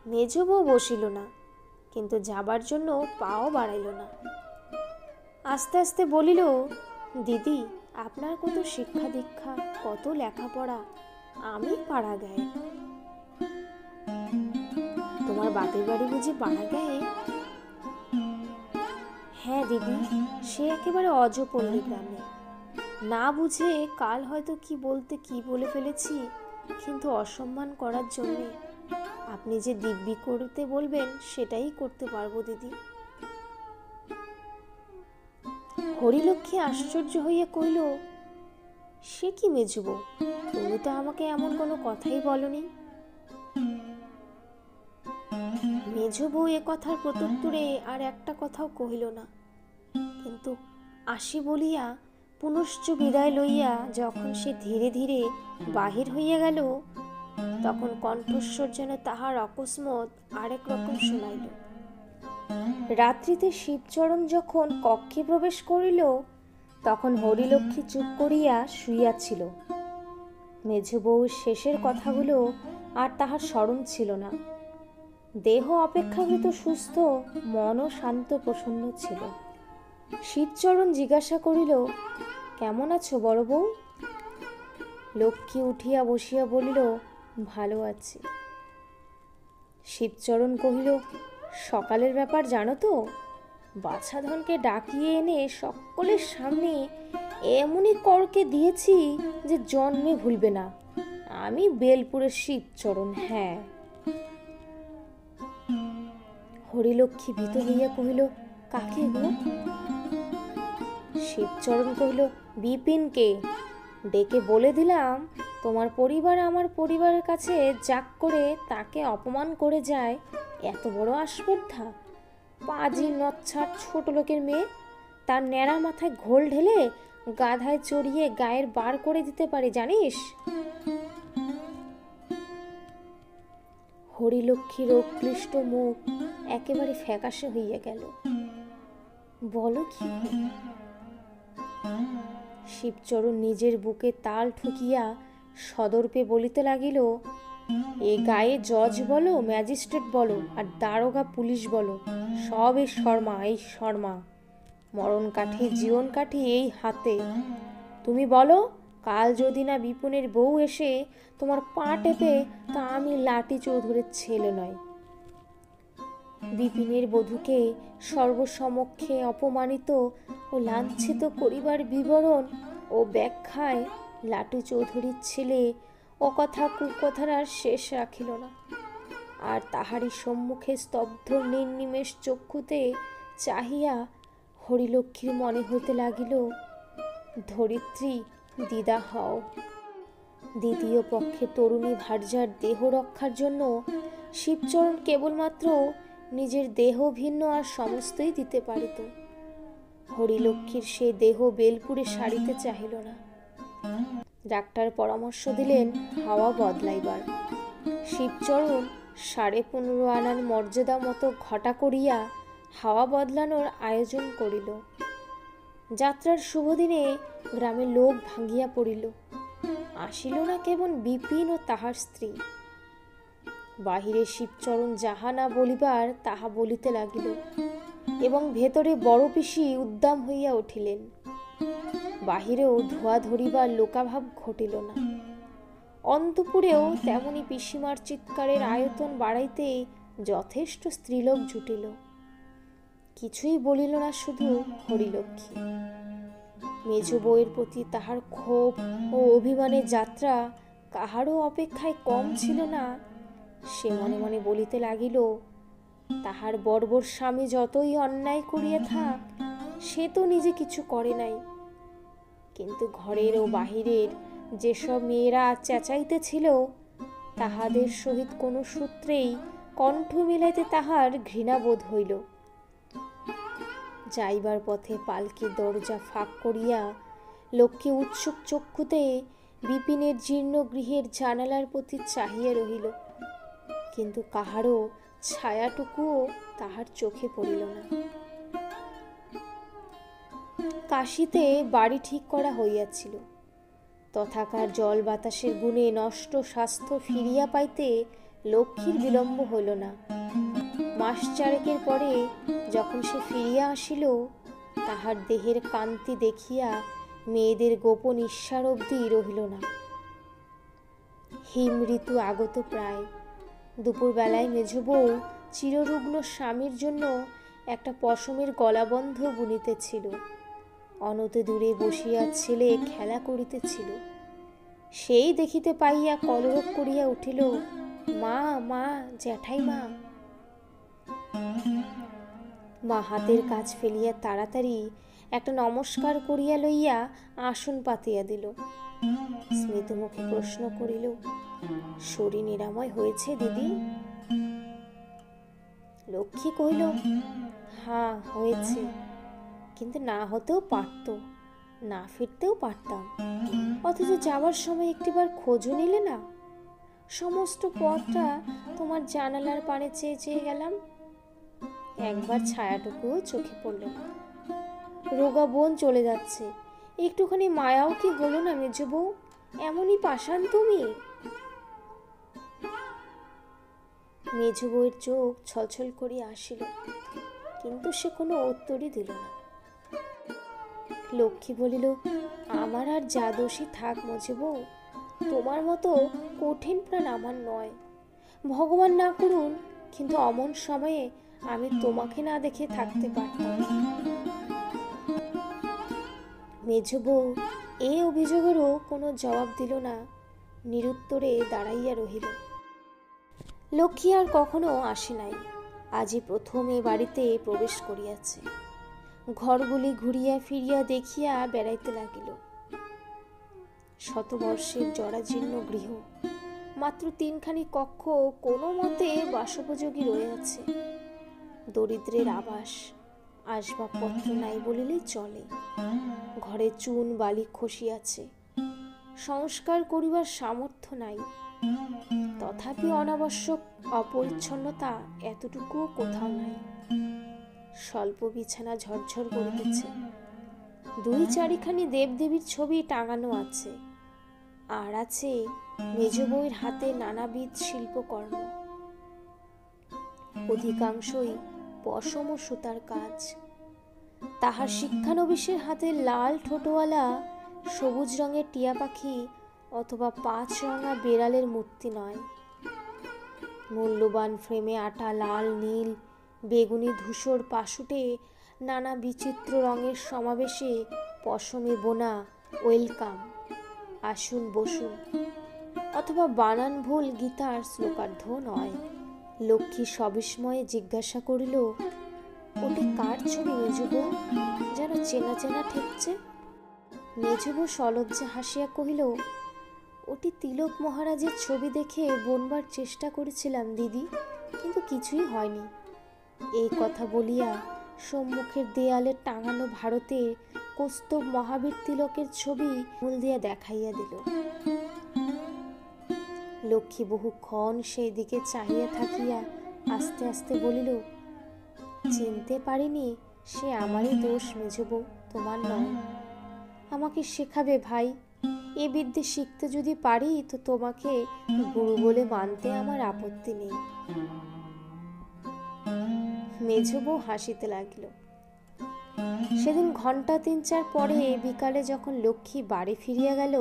মেজো বউ বসিল না, কিন্তু যাবার জন্য পাও বাড়াইল না। আস্তে আস্তে বলিল, দিদি, আপনার কত শিক্ষা দীক্ষা, কত লেখাপড়া, আমি পাড়া গায়ে। তোমার বাপের বাড়ি বুঝি পাড়া গায়ে? হ্যাঁ দিদি, সে একেবারে অজপল্লী গ্রামে। না বুঝে কাল হয়তো কি বলতে কি বলে ফেলেছি, কিন্তু অসম্মান করার জন্যে আপনি যে দিব্যি করতে বলবেন সেটাই করতে পারবো দিদি। হরিলক্ষ্মী আশ্চর্য হইয়া কইল, সে কি মেজো বউ, তুমি তো আমাকে এমন কোনো কথাই বলনি। মেজো বউ এ কথার প্রত্যুত্তরে আর একটা কথাও কহিল না, কিন্তু আসি বলিয়া পুনশ্চ বিদায় লইয়া যখন সে ধীরে ধীরে বাহির হইয়া গেল, তখন কণ্ঠস্বর যেন তাহার অকস্মাৎ আরেক রকম শোনাইল। রাত্রিতে শিবচরণ যখন কক্ষে প্রবেশ করিল, তখন হরিলক্ষ্মী চুপ করিয়া শুইয়াছিল। মেজ বউর শেষের কথাগুলো আর তাহার স্মরণ ছিল না। দেহ অপেক্ষাকৃত সুস্থ, মনও শান্ত প্রসন্ন ছিল। শিবচরণ জিজ্ঞাসা করিল, কেমন আছো বড় বউ? লক্ষ্মী উঠিয়া বসিয়া বলিল, ভালো আছি। শিবচরণ কহিল, সকালের ব্যাপার জানো তো? বাছাধনকে ডাকিয়ে এনে সকলের সামনে এমনই করকে দিয়েছি যে জন্মে ভুলবে না। আমি বেলপুরের শিবচরণ। হ্যাঁ। হরিলক্ষ্মী ভীত হইয়া কহিল, কাকে গো? শিবচরণ কহিল, বিপিনকে। ডেকে বলে দিলাম, তোমার পরিবার আমার পরিবারের কাছে জাক করে তাকে অপমান করে যায়, এত বড় আস্পর্ধা! পাজি নচ্ছাট ছোট লোকের মেয়ে, তার ন্যাড়া মাথায় ঘোল ঢেলে গাধায় চড়িয়ে গায়ের বার করে দিতে পারে, জানিস? হরিলক্ষ্মীর ক্লিষ্ট মুখ একেবারে ফ্যাকাশে হইয়া গেল। বলো কি? শিবচরণ নিজের বুকে তাল ঠুকিয়া সদর্পে বলিতে লাগিল, এ গায়ে জজ বলো, ম্যাজিস্ট্রেট বলো, আর দারোগা পুলিশ বলো, সব এই শর্মা, এই শর্মা। মরণ কাঠি জীবন কাঠি এই হাতে। তুমি বলো, কাল যদি না বিপুনের বউ এসে তোমার পা টেপে, তা আমি লাটি চৌধুরীর ছেলে নয়। বিপিনের বধূকে সর্বসমক্ষে অপমানিত ও লাঞ্ছিত করিবার বিবরণ ও ব্যাখ্যায় লাটু চৌধুরীর ছেলে ও কথা কুকথার আর শেষ রাখিল না। আর তাহারই সম্মুখে স্তব্ধ নির্নিমেষ চক্ষুতে চাহিয়া হরিলক্ষ্মীর মনে হইতে লাগিল, ধরিত্রী দিদা হও। দ্বিতীয় পক্ষে তরুণী ভার্যার দেহ রক্ষার জন্য শিবচরণ কেবলমাত্র নিজের দেহ ভিন্ন আর সমস্তই দিতে পারিত। হরিলক্ষ্মীর সে দেহ বেলপুরে সারিতে চাহিল না। ডাক্তার পরামর্শ দিলেন হাওয়া বদলাইবার। শিবচরণ 15.5 আনার মর্যাদা মতো ঘটা করিয়া হাওয়া বদলানোর আয়োজন করিল। যাত্রার শুভদিনে গ্রামে লোক ভাঙ্গিয়া পড়িল। আসিল না কেবল বিপিন ও তাহার স্ত্রী। বাহিরে শিবচরণ যাহা না বলিবার তাহা বলিতে লাগিল, এবং ভেতরে বড় পিসি উদ্দাম হইয়া উঠিলেন। বাহিরেও ধোয়া ধরিবার লোকাভাব ঘটিল না। অন্তপুরেও তেমনি পিসিমার চিৎকারের আয়তন বাড়াইতে যথেষ্ট স্ত্রীলোক জুটিল। কিছুই বলিল না শুধু হরিলক্ষ্মী। মেজ বউয়ের প্রতি তাহার ক্ষোভ ও অভিমানের যাত্রা কাহারও অপেক্ষায় কম ছিল না। সে মনে মনে বলিতে লাগিল, তাহার বর্বর স্বামী যতই অন্যায় করিয়া থাক, সে তো নিজে কিছু করে নাই। কিন্তু ঘরের ও বাহিরের যেসব মেয়েরা চেঁচাইতেছিল, তাহাদের সহিত কোনো সূত্রেই কণ্ঠ মিলাইতে তাহার ঘৃণাবোধ হইল। যাইবার পথে পালকির দরজা ফাঁক করিয়া লক্ষ্মী উৎসুক চক্ষুতে বিপিনের জীর্ণ গৃহের জানালার প্রতি চাহিয়া রহিল, কিন্তু কাহারও ছায়াটুকুও তাহার চোখে পড়িল না। কাশীতে বাড়ি ঠিক করা হইয়াছিল। তথাকার জল বাতাসের গুণে নষ্ট স্বাস্থ্য ফিরিয়া পাইতে লক্ষ্মীর বিলম্ব হইল না। মাস চারেকের পরে যখন সে ফিরিয়া আসিল, তাহার দেহের কান্তি দেখিয়া মেয়েদের গোপন ঈর্ষার অবধি রহিল না। হিম ঋতু আগত প্রায়। দুপুরবেলায় মেজ বউ চিররুগ্ন স্বামীর জন্য একটা পশমের গলাবন্ধ বুনিতেছিল। অনতি দূরে বসিয়া ছেলে খেলা করিতেছিল। সেই দেখিতে পাইয়া কলরব করিয়া উঠিল, মা মা, জ্যাঠাই মা। মা হাতের কাজ ফেলিয়া তাড়াতাড়ি একটা নমস্কার করিয়া লইয়া আসন পাতিয়া দিল। স্মিত মুখে প্রশ্ন করিল, শরীর নিরাময় হয়েছে দিদি? লক্ষ্মী কহিল, হ্যাঁ হয়েছে, কিন্তু না হতেও পারত। না ফিরতেও পারতাম, অথচ যাওয়ার সময় একটিবার খোঁজও নিলে না। সমস্ত পথটা তোমার জানালার পানে চেয়ে চেয়ে গেলাম, একবার ছায়াটুকুও চোখে পড়ল না। রোগা বোন চলে যাচ্ছে, একটুখানি মায়াও কি হলো না মেজ বউ? এমনই পাষাণ তুমি। মেজ বউয়ের চোখ ছলছল করিয়া আসিল, কিন্তু সে কোনো উত্তরই দিল না। লক্ষ্মী বলিল, আমার আর যা দোষী থাক মেজ বউ, তোমার মতো কঠিন প্রাণ আমার নয়। ভগবান না করুন, কিন্তু অমন সময়ে আমি তোমাকে না দেখে থাকতে পারতাম। মেজ বউ এই অভিযোগেরও কোনো জবাব দিল না, নিরুত্তরে দাঁড়াইয়া রহিল। লক্ষ্মী আর কখনো আসে নাই, আজই প্রথম এ বাড়িতে প্রবেশ করিয়াছে। ঘরগুলি ঘুরিয়া ফিরিয়া দেখিয়া বেড়াইতে লাগিল। শতবর্ষের জরাজীর্ণ গৃহ, মাত্র 3খানি কক্ষ কোনো মতে বাসোপযোগী রয়েছে। দরিদ্রের আবাস, আসবাবপত্র নাই বলিলেই চলে। ঘরে চুন বালি খসিয়াছে, সংস্কার করিবার সামর্থ্য নাই। তথাপি অনাবশ্যক অপরিচ্ছন্নতা এতটুকুও কোথাও নাই। স্বল্প বিছানা ঝরঝর করিতেছে, 2-4খানি দেবদেবীর ছবি টাঙানো আছে, আর আছে মেজ বউয়ের হাতে নানাবিধ শিল্পকর্ম, অধিকাংশই পশম ও সুতার কাজ। তাহার শিক্ষানবিশের হাতে লাল ঠোঁটওয়ালা সবুজ রঙের টিয়া পাখি অথবা 5 রঙা বেড়ালের মূর্তি নয়। মূল্যবান ফ্রেমে আটা লাল নীল বেগুনি ধূসর পাশুটে নানা বিচিত্র রঙের সমাবেশে পশমে বোনা ওয়েলকাম, আসুন বসুন, অথবা বানান ভুল গীতার শ্লোকার্ধ নয়। লক্ষ্মী সবিস্ময়ে জিজ্ঞাসা করিল, ওটি কার ছবি মেজ বউ? যেন চেনা চেনা ঠেকছে। মেজ বউ সলজ্জা হাসিয়া কহিল, ওটি তিলক মহারাজের ছবি দেখে বনবার চেষ্টা করেছিলাম দিদি, কিন্তু কিছুই হয়নি। এই কথা বলিয়া সম্মুখের দেয়ালে টাঙানো ভারতের কৌস্তব মহাবীর তিলকের ছবি মূল দিয়া দেখাইয়া দিল। লক্ষ্মী বহুক্ষণ সেই দিকে চাহিয়া থাকিয়া আস্তে আস্তে বলিল, চিনতে পারিনি, সে আমারই দোষ মেজ বউ, তোমার নয়। আমাকে শেখাবে ভাই, এ বিদ্যে শিখতে যদি পারি তো তোমাকে গুরু বলে মানতে আমার আপত্তি নেই। মেজ বউ হাসিতে লাগিল। সেদিন ঘন্টা 3-4 পরে বিকালে যখন লক্ষ্মী বাড়ি ফিরিয়া গেল,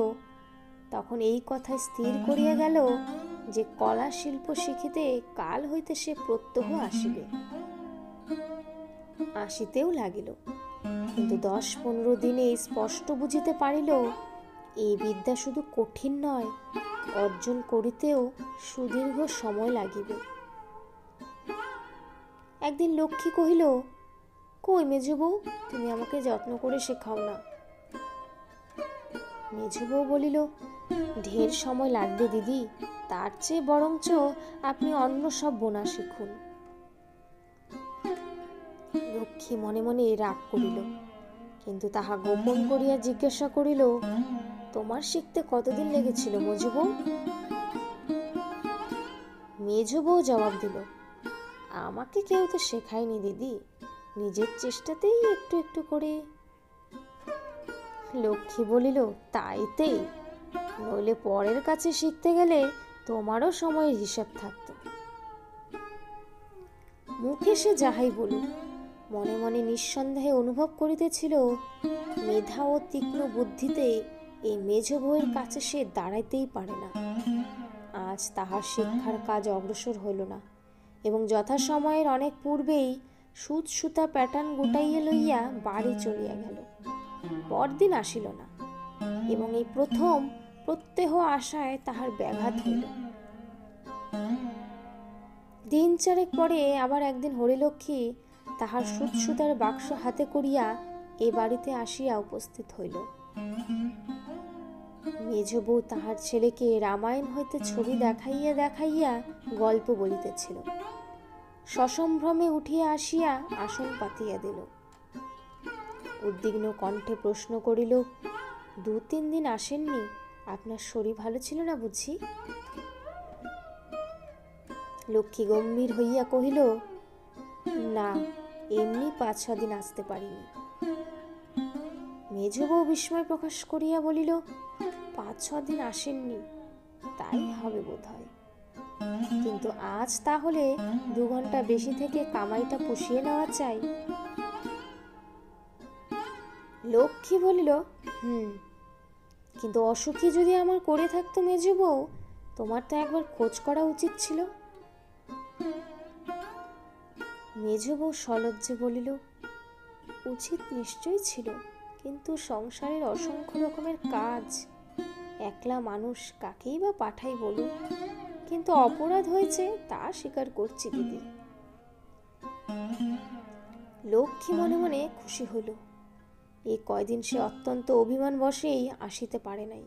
তখন এই কথায় স্থির করিয়া গেল যে কলা শিল্প শিখিতে কাল হইতে সে প্রত্যহ আসিবে। আসিতেও লাগিল, কিন্তু 10-15 দিনে স্পষ্ট বুঝিতে পারিল এই বিদ্যা শুধু কঠিন নয়, অর্জন করিতেও সুদীর্ঘ সময় লাগিবে। একদিন লক্ষ্মী কহিল, কই মেজ বউ, তুমি আমাকে যত্ন করে শেখাও না। মেজ বউ বলিল, ঢের সময় লাগবে দিদি, তার চেয়ে বরঞ্চ আপনি অন্য সব বোনা শিখুন। লক্ষ্মী মনে মনে রাগ করিল, কিন্তু তাহা গোপন করিয়া জিজ্ঞাসা করিল, তোমার শিখতে কতদিন লেগেছিল মেজ বউ? মেজ বউ জবাব দিল, আমাকে কেউ তো শেখায়নি দিদি, নিজের চেষ্টাতেই একটু একটু করে। লক্ষ্মী বলিল, তাইতেই, নইলে পরের কাছে শিখতে গেলে তোমারও সময়ের হিসাব থাকতো। মুখে সে যাহাই বলুক, মনে মনে নিঃসন্দেহে অনুভব করিতেছিল মেধা ও তীক্ষ্ণ বুদ্ধিতে এই মেজ বউয়ের কাছে সে দাঁড়াইতেই পারে না। আজ তাহার শিক্ষার কাজ অগ্রসর হইল না, এবং যথাসময়ের অনেক পূর্বেই সুত সুতা প্যাটার্ন গোটাইয়া লইয়া বাড়ি চলিয়া গেল। পরদিন আসিল না, এবং এই প্রথম প্রত্যহ আশায় তাহার ব্যাঘাত হইল। দিন 4 পরে আবার একদিন হরিলক্ষ্মী তাহার সুত সুতার বাক্স হাতে করিয়া এ বাড়িতে আসিয়া উপস্থিত হইল। মেজ বউ তাহার ছেলেকে রামায়ণ হইতে ছবি দেখাইয়া দেখাইয়া গল্প বলিতেছিল। সসম্ভ্রমে উঠিয়া আসিয়া আসন পাতিয়া দিল। উদ্বিগ্ন কণ্ঠে প্রশ্ন করিল, 2-3 দিন আসেননি? আপনার শরীর ভালো ছিল না বুঝি? লক্ষ্মী গম্ভীর হইয়া কহিল, না, এমনি 5-6 দিন আসতে পারিনি। মেজ বউ বিস্ময় প্রকাশ করিয়া বলিল, 5-6 দিন আসেননি? তাই হবে বোধ হয়, কিন্তু আজ তাহলে 2 ঘন্টা বেশি থেকে কামাইটা পুষিয়ে নেওয়া চাই। লক্ষ্মী বলিল, কিন্তু অসুখী যদি আমার করে থাকতো মেজ বউ, তোমার তো একবার খোঁজ করা উচিত ছিল। মেজ বউ সলজ্জে বলিল, উচিত নিশ্চয়ই ছিল, কিন্তু সংসারের অসংখ্য রকমের কাজ, একলা মানুষ কাকেই বা পাঠাই বলুন। কিন্তু অপরাধ হয়েছে তা স্বীকার করছি দিদি। লক্ষ্মী মনে মনে খুশি হইল। এই কয়দিন সে অত্যন্ত অভিমান বশেই আসিতে পারে নাই,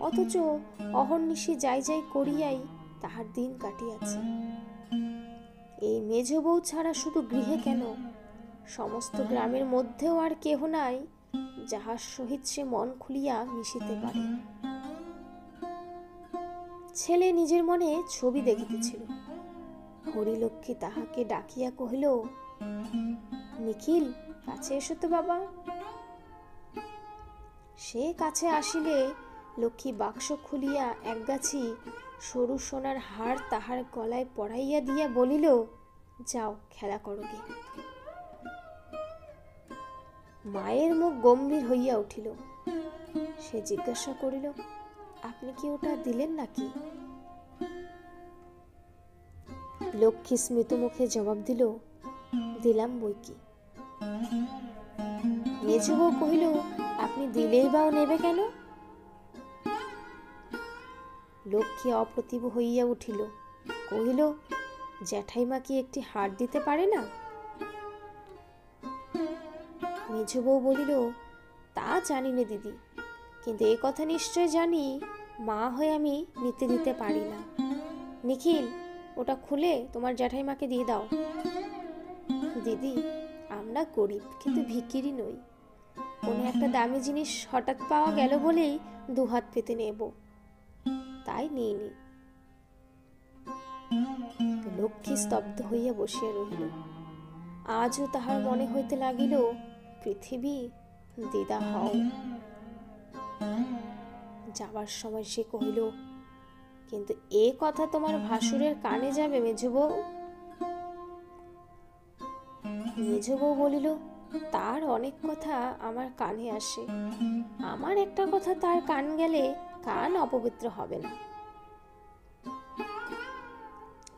অথচ অহর্নিশি যাই যাই করিয়াই তাহার দিন কাটিয়াছে। এই মেজ বউ ছাড়া শুধু গৃহে কেন, সমস্ত গ্রামের মধ্যেও আর কেহ নাই যাহার সহিত সে মন খুলিয়া মিশিতে পারে। ছেলে নিজের মনে ছবি দেখিতেছিল। হরিলক্ষ্মী তাহাকে ডাকিয়া কহিল, নিখিল, কাছে এসো তো বাবা। সে কাছে আসিলে লক্ষ্মী বাক্স খুলিয়া একগাছি সরু সোনার হার তাহার গলায় পরাইয়া দিয়া বলিল, যাও খেলা করো গে। মায়ের মুখ গম্ভীর হইয়া উঠিল। সে জিজ্ঞাসা করিল, আপনি কি ওটা দিলেন নাকি? লক্ষ্মী স্মিত মুখে জবাব দিল, দিলাম বই কি। মেজ বউ কহিল, আপনি দিলেই বাও নেবে কেন? লক্ষ্মী অপ্রতিভ হইয়া উঠিল, কহিল, জ্যাঠাইমা কি একটি হার দিতে পারে না? মেজ বউ বলিল, তা জানি না দিদি, কিন্তু এ কথা নিশ্চয় জানি মা হয়ে আমি নিতে দিতে পারি না। নিখিল, ওটা খুলে তোমার জ্যাঠাইমাকে দিয়ে দাও। দিদি, আমরা গরিব কিন্তু ভিখিরি নই, কোনো একটা দামি জিনিস হঠাৎ পাওয়া গেল বলেই 2 হাত পেতে নেব, তাই নিয়ে নি। লক্ষ্মী স্তব্ধ হইয়া বসিয়া রহিল। আজও তাহার মনে হইতে লাগিল, পৃথিবী দিদা হও। যাবার সময় সে কহিল, কিন্তু এ কথা তোমার ভাসুরের কানে যাবে মেজ বউ? মেজ বউ বলিল, তার অনেক কথা আমার কানে আসে, আমার একটা কথা তার কান গেলে কান অপবিত্র হবে না।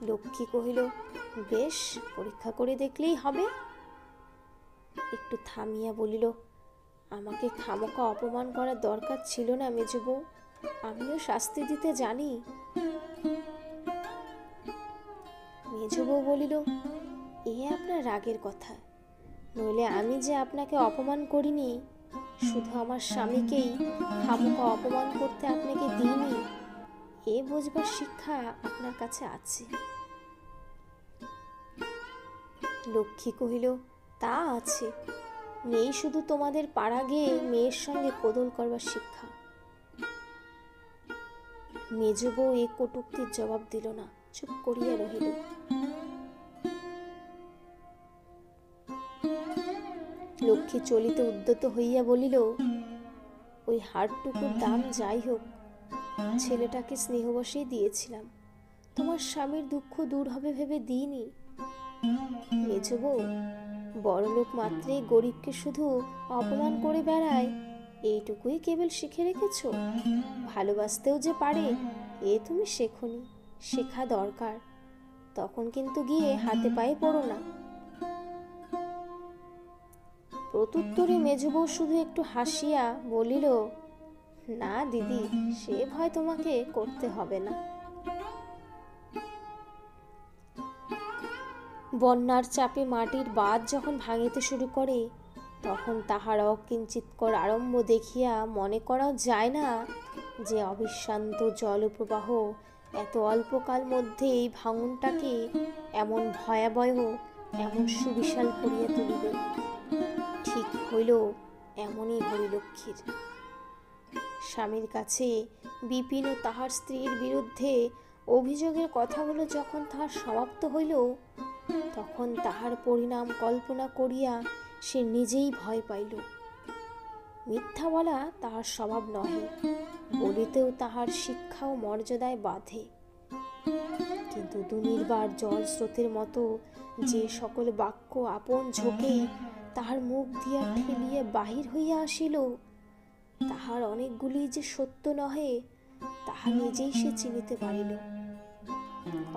লক্ষ্মী কহিল, বেশ, পরীক্ষা করে দেখলেই হবে। একটু থামিয়া বলিল, আমাকে খামোকা অপমান করার দরকার ছিল না মেজ বউ, আমিও শাস্তি দিতে জানি। মেজ বউ বলিল, এ আপনার রাগের কথা, নইলে আমি যে আপনাকে অপমান করিনি, শুধু আমার স্বামীকেই খামোকা অপমান করতে আপনাকে দিইনি, এ বুঝবার শিক্ষা আপনার কাছে আছে। লক্ষ্মী কহিল, তা আছে, নেই শুধু তোমাদের পাড়া গিয়ে মেয়ের সঙ্গে কোদল করবার শিক্ষা। মেজ বউ এ কটূক্তির জবাব দিল না, চুপ করিয়া রহিল। লক্ষ্মী চলিতে উদ্যত হইয়া বলিল, ওই হারটুকুর দাম যাই হোক, ছেলেটাকে স্নেহবশেই দিয়েছিলাম, তোমার স্বামীর দুঃখ দূর হবে ভেবে দিইনি। মেজ বউ, বড়লোক মাত্রেই গরিবকে শুধু অপমান করে বেড়ায়, এইটুকুই কেবল শিখে রেখেছ? ভালোবাসতেও যে পারে এ তুমি শেখনি, শেখা দরকার, তখন কিন্তু গিয়ে হাতে পায়ে পড়ো না। প্রত্যুত্তরে মেজ বউ শুধু একটু হাসিয়া বলিল, না দিদি, সে ভয় তোমাকে করতে হবে না। বন্যার চাপে মাটির বাঁধ যখন ভাঙিতে শুরু করে, তখন তাহার অকিঞ্চিৎকর আরম্ভ দেখিয়া মনে করাও যায় না যে অবিশ্রান্ত জলপ্রবাহ এত অল্পকাল মধ্যে এই ভাঙনটাকে এমন ভয়াবহ, এমন সুবিশাল করিয়া তুলিবে। ঠিক হইল এমনই হরিলক্ষ্মীর। স্বামীর কাছে বিপিন ও তাহার স্ত্রীর বিরুদ্ধে অভিযোগের কথাগুলো যখন তাহার সমাপ্ত হইল, তখন তাহার পরিণাম কল্পনা করিয়া সে নিজেই ভয় পাইল। মিথ্যা বলা তাহার স্বভাব নহে, বলিতেও তাহার শিক্ষা ও মর্যাদায় বাধে। কিন্তু দুনির্বার জল স্রোতের মতো যে সকল বাক্য আপন ঝোঁকেই তাহার মুখ দিয়া ঠেলিয়া বাহির হইয়া আসিল, তাহার অনেকগুলি যে সত্য নহে তাহা নিজেই সে চিনিতে পারিল।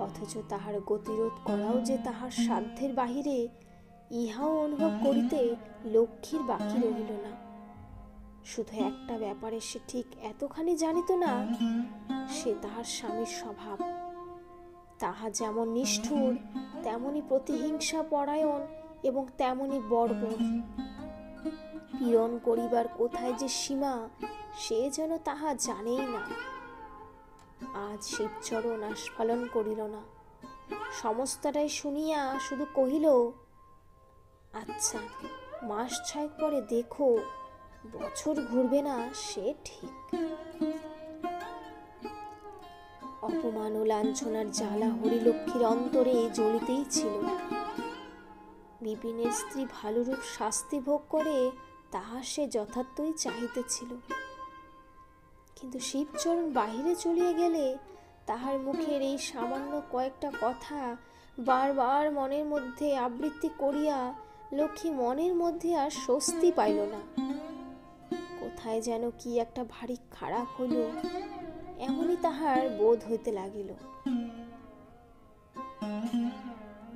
অথচ তাহার গতিরোধ করাও যে তাহার সাধ্যের বাহিরে, ইহাও অনুভব করিতে লক্ষ্মীর বাকি রহিল না। শুধু একটা ব্যাপারে সে ঠিক এতখানি জানিত না, সে তাহার স্বামীর স্বভাব। তাহা যেমন নিষ্ঠুর, তেমনি প্রতিহিংসা পরায়ণ এবং তেমনি বর্বর। পীড়ন করিবার কোথায় যে সীমা, সে যেন তাহা জানেই না। আজ শিবচরণ আস্ফালন করিল না, সমস্তটাই শুনিয়া শুধু কহিল, আচ্ছা, মাস 6 পরে দেখো, বছর ঘুরবে না সে ঠিক। অপমান ও লাঞ্ছনার জ্বালা হরিলক্ষ্মীর অন্তরে জ্বলিতেই ছিল। বিপিনের স্ত্রী ভালোরূপ শাস্তি ভোগ করে তাহা সে যথার্থই চাহিতেছিল। কিন্তু শিবচরণ বাহিরে চলিয়া গেলে তাহার মুখের এই সামান্য কয়েকটা কথা বারবার মনের মধ্যে আবৃত্তি করিয়া লক্ষ্মী মনের মধ্যে আর স্বস্তি পাইল না। কোথায় যেন কি একটা ভারী খারাপ হইল, এমনই তাহার বোধ হইতে লাগিল।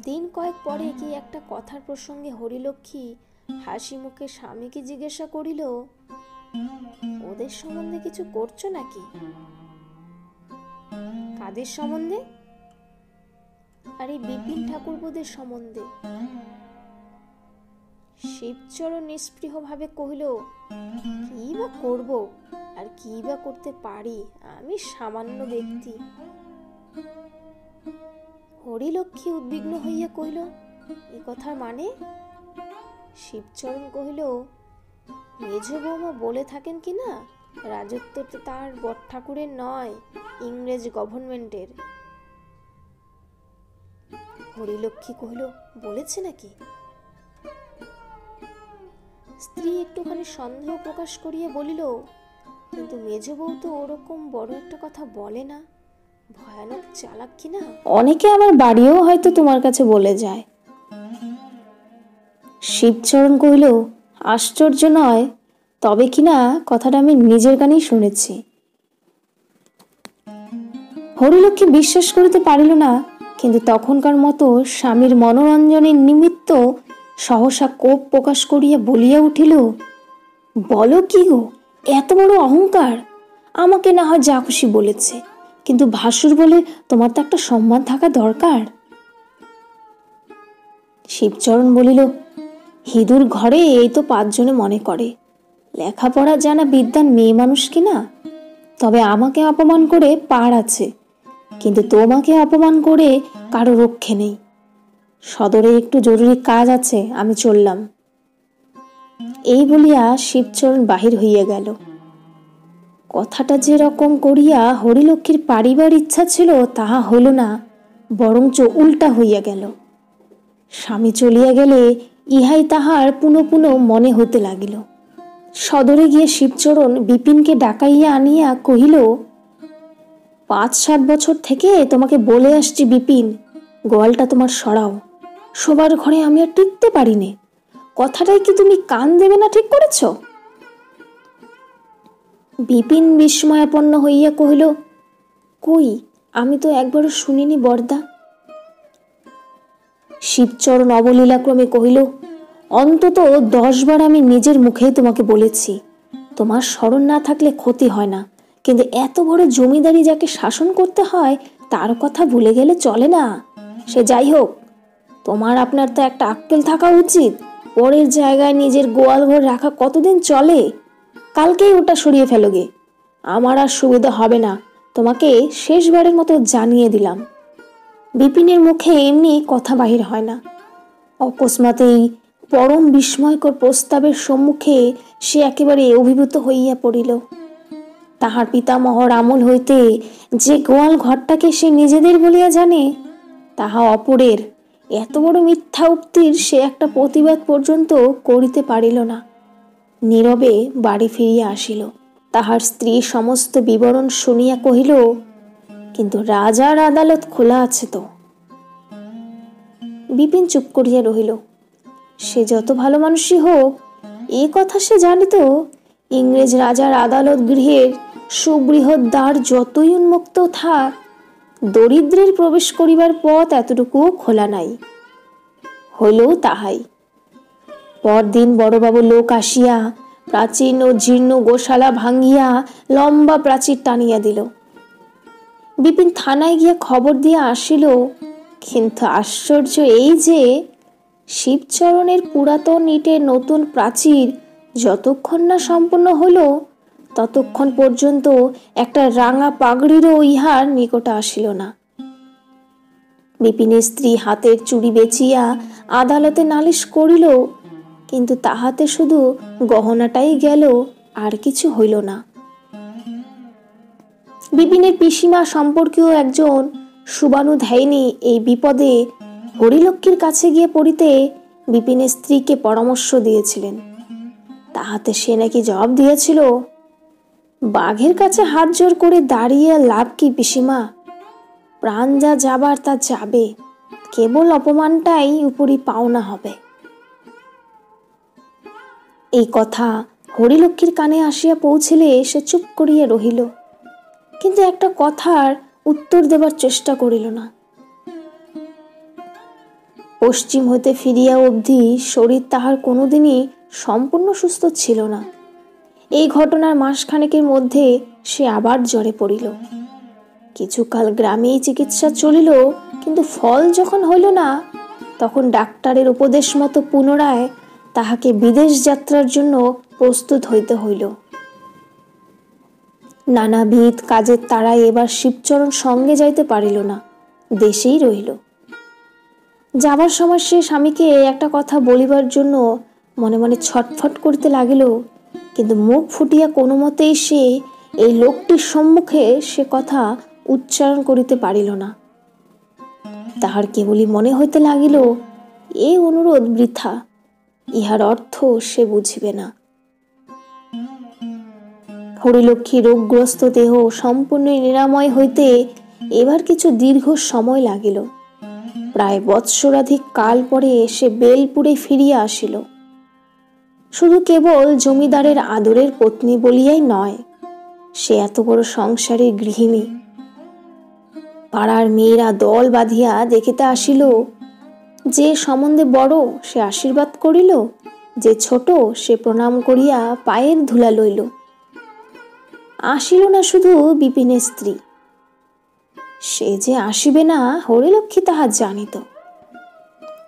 দিন কয়েক পরে কি একটা কথার প্রসঙ্গে হরিলক্ষ্মী হাসি মুখে স্বামীকে জিজ্ঞাসা করিল, ওদের সম্বন্ধে কিছু করছো নাকি? কাদের সম্বন্ধে? আরে বিপিন ঠাকুরপোদের সম্বন্ধে। শিবচরণ নিস্পৃহ ভাবে কহিল, কি বা করব, আর কি বা করতে পারি, আমি সামান্য ব্যক্তি। হরিলক্ষ্মী উদ্বিগ্ন হইয়া কহিল, এ কথার মানে? শিবচরণ কহিল, মেজ বৌমা বলে থাকেন কি না, রাজত্ব তো তার বট ঠাকুরের নয়, ইংরেজ গভর্নমেন্টের। হরিলক্ষ্মী কহিল, বলেছে নাকি? স্ত্রী একটুখানি সন্দেহ প্রকাশ করিয়া বলিল, কিন্তু মেজ বউ তো ওরকম বড় একটা কথা বলে না, ভয়ানক চালাক কিনা, অনেকে আমার বাড়িও হয়তো তোমার কাছে বলে যায়। শিবচরণ কহিল, আশ্চর্য নয়, তবে কিনা কথাটা আমি নিজের কানেই শুনেছি। হরিলক্ষ্মী বিশ্বাস করিতে পারিল না, কিন্তু তখনকার মতো স্বামীর মনোরঞ্জনের নিমিত্ত সহসা কোপ প্রকাশ করিয়া বলিয়া উঠিল, বলো কি গো, এত বড় অহংকার! আমাকে না হয় যা খুশি বলেছে, কিন্তু ভাসুর বলে তোমার তো একটা সম্মান থাকা দরকার। শিবচরণ বলিল, হিঁদুর ঘরে এই তো 5 জনে মনে করে, লেখাপড়া জানা বিদ্বান মেয়ে মানুষ কিনা, তবে আমাকে অপমান করে পার আছে, কিন্তু তোমাকে অপমান করে কারো রক্ষে নেই। সদরে একটু জরুরি কাজ আছে, আমি চললাম। এই বলিয়া শিবচরণ বাহির হইয়া গেল। কথাটা যে রকম করিয়া হরিলক্ষ্মীর পারিবার ইচ্ছা ছিল তাহা হইল না, বরঞ্চ উল্টা হইয়া গেল। স্বামী চলিয়া গেলে ইহাই তাহার পুনঃ পুনঃ মনে হইতে লাগিল। সদরে গিয়ে শিবচরণ বিপিনকে ডাকাইয়া আনিয়া কহিল, 5-7 বছর থেকে তোমাকে বলে আসছি বিপিন, গোয়ালটা তোমার সরাও, শোবার ঘরে আমি আর টিকতে পারিনে, কথাটাই কি তুমি কান দেবে না ঠিক করেছ? বিপিন বিস্ময়াপন্ন হইয়া কহিল, কই, আমি তো একবারও শুনিনি বরদা। শিবচরণ অবলীলাক্রমে কহিল, অন্তত 10 বার আমি নিজের মুখেই তোমাকে বলেছি, তোমার স্মরণ না থাকলে ক্ষতি হয় না, কিন্তু এত বড় জমিদারি যাকে শাসন করতে হয় তার কথা ভুলে গেলে চলে না। সে যাই হোক, তোমার আপনার তো একটা আক্কেল থাকা উচিত, পরের জায়গায় নিজের গোয়াল ঘর রাখা কতদিন চলে? কালকেই ওটা সরিয়ে ফেলোগে, আমার আর সুবিধা হবে না, তোমাকে শেষবারের মতো জানিয়ে দিলাম। বিপিনের মুখে এমনি কথা বাহির হয় না, অকস্মাতেই পরম বিস্ময়কর প্রস্তাবের সম্মুখে সে একেবারে অভিভূত হইয়া পড়িল। তাহার পিতামহর আমল হইতে যে গোয়াল ঘরটাকে সে নিজেদের বলিয়া জানে, তাহা অপরের এত বড় মিথ্যা উক্তির সে একটা প্রতিবাদ পর্যন্ত করিতে পারিল না। নীরবে বাড়ি ফিরিয়া আসিল। তাহার স্ত্রী সমস্ত বিবরণ শুনিয়া কহিল, কিন্তু রাজার আদালত খোলা আছে তো। বিপিন চুপ করিয়া রহিল। সে যত ভালো মানুষই হোক, এ কথা সে জানিত ইংরেজ রাজার আদালত গৃহের সুবৃহৎ দ্বার যতই উন্মুক্ত থাক, দরিদ্রের প্রবেশ করিবার পথ এতটুকুও খোলা নাই। হইল তাহাই। পরদিন বড়বাবু লোক আসিয়া প্রাচীন ও জীর্ণ গোশালা ভাঙ্গিয়া লম্বা প্রাচীর টানিয়া দিল। বিপিন থানায় গিয়া খবর দিয়া আসিল, কিন্তু আশ্চর্য এই যে শিবচরণের পুরাতন ইটের নতুন প্রাচীর যতক্ষণ না সম্পূর্ণ হইল, ততক্ষণ পর্যন্ত একটা রাঙা পাগড়িরও ইহার নিকটে আসিল না। বিপিনের স্ত্রী হাতের চুড়ি বেচিয়া আদালতে নালিশ করিল, কিন্তু তাহাতে শুধু গহনাটাই গেল, আর কিছু হইল না। বিপিনের পিসিমা সম্পর্কীয় একজন শুভানুধ্যায়িনী এই বিপদে হরিলক্ষ্মীর কাছে গিয়ে পড়িতে বিপিনের স্ত্রীকে পরামর্শ দিয়েছিলেন। তাহাতে সে নাকি জবাব দিয়েছিল, বাঘের কাছে হাত জোর করে দাঁড়িয়ে লাভ কি পিসিমা? প্রাণ যা যাবার তা যাবে, কেবল অপমানটাই উপরি পাওনা হবে। এই কথা হরিলক্ষ্মীর কানে আসিয়া পৌঁছিলে সে চুপ করিয়া রহিল, কিন্তু একটা কথার উত্তর দেবার চেষ্টা করিল না। পশ্চিম হইতে ফিরিয়া অবধি শরীর তাহার কোনোদিনই সম্পূর্ণ সুস্থ ছিল না। এই ঘটনার মাসখানেকের মধ্যে সে আবার জ্বরে পড়িল। কিছুকাল গ্রামেই চিকিৎসা চলিল, কিন্তু ফল যখন হইল না, তখন ডাক্তারের উপদেশ মতো পুনরায় তাহাকে বিদেশ যাত্রার জন্য প্রস্তুত হইতে হইল। নানাবিধ কাজের তাড়ায় এবার শিবচরণ সঙ্গে যাইতে পারিল না, দেশেই রহিল। যাবার সময় সে স্বামীকে একটা কথা বলিবার জন্য মনে মনে ছটফট করিতে লাগিল, কিন্তু মুখ ফুটিয়া কোনো মতেই সে এই লোকটির সম্মুখে সে কথা উচ্চারণ করিতে পারিল না। তাহার কেবলই মনে হইতে লাগিল, এ অনুরোধ বৃথা, ইহার অর্থ সে বুঝিবে না। হরিলক্ষ্মী রোগগ্রস্ত দেহ সম্পূর্ণ নিরাময় হইতে এবার কিছু দীর্ঘ সময় লাগিল। প্রায় বৎসরাধিক কাল পরে সে বেলপুরে ফিরিয়া আসিল। শুধু কেবল জমিদারের আদরের পত্নী বলিয়াই নয়, সে এত বড় সংসারের গৃহিণী। পাড়ার মেয়েরা দল বাঁধিয়া দেখিতে আসিল। যে সম্বন্ধে বড় সে আশীর্বাদ করিল, যে ছোট সে প্রণাম করিয়া পায়ের ধুলা লইল। আসিল না শুধু বিপিনের স্ত্রী, সে যে আসিবে না হরিলক্ষ্মী তাহা জানিত।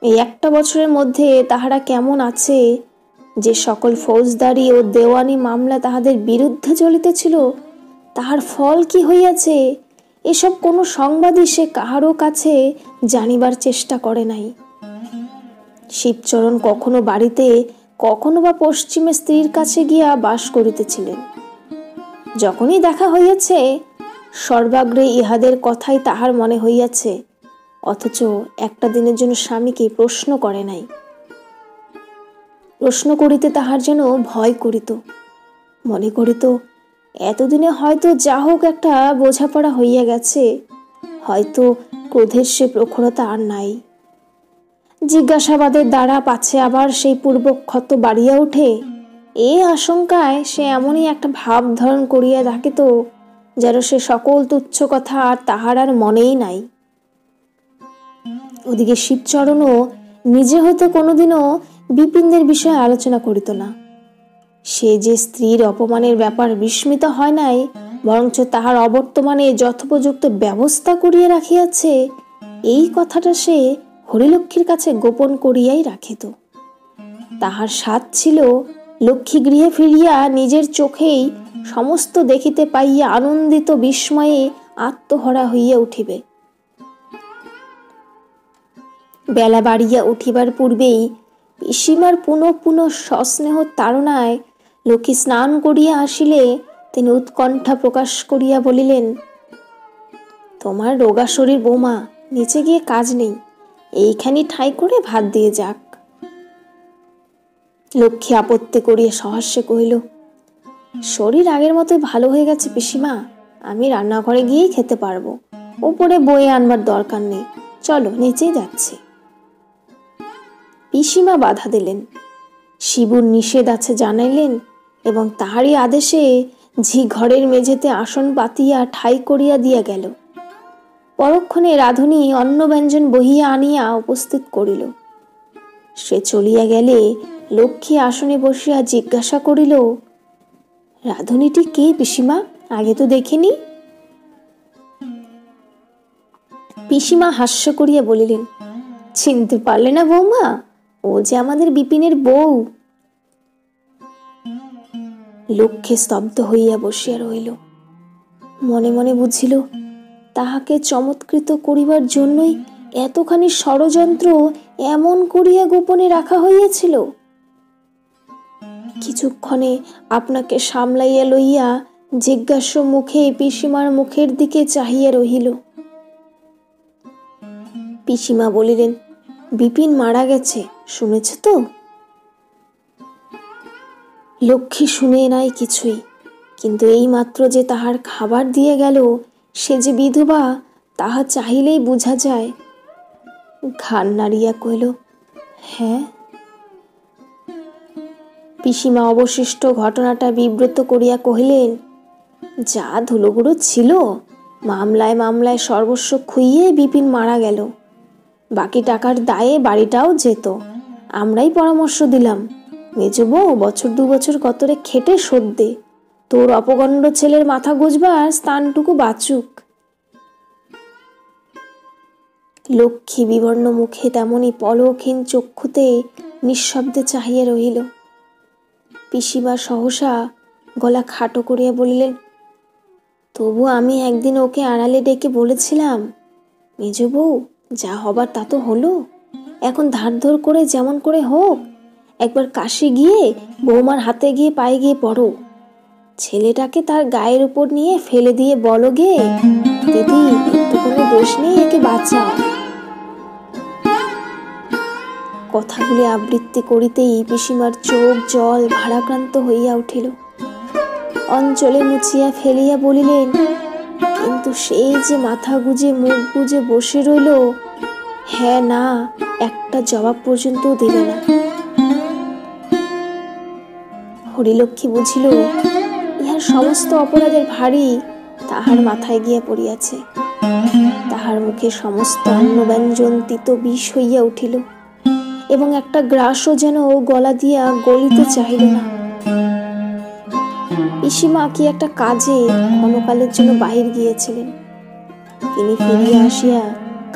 এই একটা বছরের মধ্যে তাহারা কেমন আছে, যে সকল ফৌজদারি ও দেওয়ানি মামলা তাহাদের বিরুদ্ধে চলিতেছিল, তাহার ফল কি হইয়াছে, এসব কোনো সংবাদই সে কাহারও কাছে জানিবার চেষ্টা করে নাই। শিবচরণ কখনো বাড়িতে, কখনো বা পশ্চিমে স্ত্রীর কাছে গিয়া বাস করিতেছিলেন। যখনই দেখা হইয়াছে, সর্বাগ্রে ইহাদের কথাই তাহার মনে হইয়াছে, অথচ একটা দিনের জন্য স্বামীকে প্রশ্ন করে নাই। প্রশ্ন করিতে তাহার যেন ভয় করিত। মনে করিত, এতদিনে হয়তো যা হোক একটা বোঝাপড়া হইয়া গেছে, হয়তো ক্রোধের সে প্রখরতা আর নাই। জিজ্ঞাসাবাদের দ্বারা পাছে আবার সেই পূর্ব ক্ষত বাড়িয়া ওঠে, এ আশঙ্কায় সে এমনই একটা ভাব ধারণ করিয়া থাকিত, যেন সে সকল তুচ্ছ কথা আর তাহার আর মনেই নাই। ওদিকে শিবচরণও নিজে হইতে কোনোদিনও বিপিনদের বিষয়ে আলোচনা করিত না। সে যে স্ত্রীর অপমানের ব্যাপার বিস্মিত হয় নাই, বরঞ্চ তাহার অবর্তমানে যথোপযুক্ত ব্যবস্থা করিয়া রাখিয়াছে, এই কথাটা সে হরিলক্ষ্মীর কাছে গোপন করিয়াই রাখিত। তাহার সাধ ছিল লক্ষ্মী গৃহে ফিরিয়া নিজের চোখেই সমস্ত দেখিতে পাইয়া আনন্দিত বিস্ময়ে আত্মহরা হইয়া উঠিবে। বেলা বাড়িয়া উঠিবার পূর্বেই পিসিমার পুনঃ পুনঃ সস্নেহ তাড়নায় লক্ষ্মী স্নান করিয়া আসিলে তিনি উৎকণ্ঠা প্রকাশ করিয়া বলিলেন, তোমার রোগা শরীর বৌমা, নিচে গিয়ে কাজ নেই, এইখানি ঠাই করে ভাত দিয়ে যাক। লক্ষ্মী আপত্তি করিয়া সহাস্যে কহিল, শরীর আগের মতোই ভালো হয়ে গেছে পিসিমা, আমি রান্নাঘরে গিয়েই খেতে পারবো, ওপরে বয়ে আনবার দরকার নেই, চলো নিচেই যাচ্ছি। পিসিমা বাধা দিলেন, শিবুর নিষেধ আছে জানাইলেন এবং তাহারই আদেশে ঝি ঘরের মেঝেতে আসন পাতিয়া ঠাই করিয়া দিয়া গেল। পরক্ষণে রাঁধুনি অন্ন ব্যঞ্জন বহিয়া আনিয়া উপস্থিত করিল। সে চলিয়া গেলে লক্ষ্মী আসনে বসিয়া জিজ্ঞাসা করিল, রাঁধুনিটি কে পিসিমা, আগে তো দেখিনি? পিসিমা হাস্য করিয়া বলিলেন, চিনতে পারলে না বৌমা, ও যে আমাদের বিপিনের বউ। লক্ষ্মী স্তব্ধ হইয়া বসিয়া রহিল। মনে মনে বুঝিল, তাহাকে চমৎকৃত করিবার জন্যই এতখানি ষড়যন্ত্র এমন করিয়া গোপনে রাখা হইয়াছিল। কিছুক্ষণে আপনাকে সামলাইয়া লইয়া জিজ্ঞাস্য মুখে পিসিমার মুখের দিকে চাহিয়া রহিল। পিসিমা বলিলেন, বিপিন মারা গেছে, শুনেছ তো? লক্ষ্মী শুনে নাই কিছুই, কিন্তু এই মাত্র যে তাহার খাবার দিয়ে গেল, সে যে বিধবা তাহা চাহিলেই বোঝা যায়। ঘাড় নাড়িয়া কহিল, হ্যাঁ। পিসিমা অবশিষ্ট ঘটনাটা বিব্রত করিয়া কহিলেন, যা ধুলোগুলো ছিল, মামলায় মামলায় সর্বস্ব খুইয়ে বিপিন মারা গেল, বাকি টাকার দায়ে বাড়িটাও যেত, আমরাই পরামর্শ দিলাম, মেজবউ বছর 2 বছর কতরে খেটে শোধ দে, তোর অপগণ্ড ছেলের মাথা গুজবার স্থানটুকু বাঁচুক। লক্ষ্মী বিবর্ণ মুখে তেমনি পলকহীন চক্ষুতে নিঃশব্দে চাহিয়া রহিল। পিসিমা সহসা গলা খাটো করিয়া বলিলেন, তবু আমি একদিন ওকে আড়ালে ডেকে বলেছিলাম, মেজবউ যা হবার তা তো হলো, এখন ধার ধর করে যেমন করে হোক একবার কাশি গিয়ে বৌমার হাতে গিয়ে পায়ে গিয়ে পড়ো, ছেলেটাকে তার গায়ের উপর নিয়ে ফেলে দিয়ে বলো গে, দিদি একটু কোনো দোষ নেই, একে বাঁচাও। কথাগুলি আবৃত্তি করিতেই পিসিমার চোখ জল ভারাক্রান্ত হইয়া উঠিল। অঞ্চলে মুছিয়া ফেলিয়া বলিলেন, কিন্তু সেই যে মাথা গুজে মুখ বুজে বসে রইল, হ্যাঁ না একটা জবাব পর্যন্ত দিলে না। হরিলক্ষ্মী বুঝিল, ইহার সমস্ত অপরাধের ভারী তাহার মাথায় গিয়া পড়িয়াছে। তাহার মুখে সমস্ত অন্ন ব্যঞ্জন তিত বিষ হইয়া উঠিল এবং একটা গ্রাসও যেন গলা দিয়া গলিতে চাহিল না। পিসিমা কি একটা কাজে ক্ষণকালের জন্য বাহির গিয়েছিলেন। তিনি ফিরিয়া আসিয়া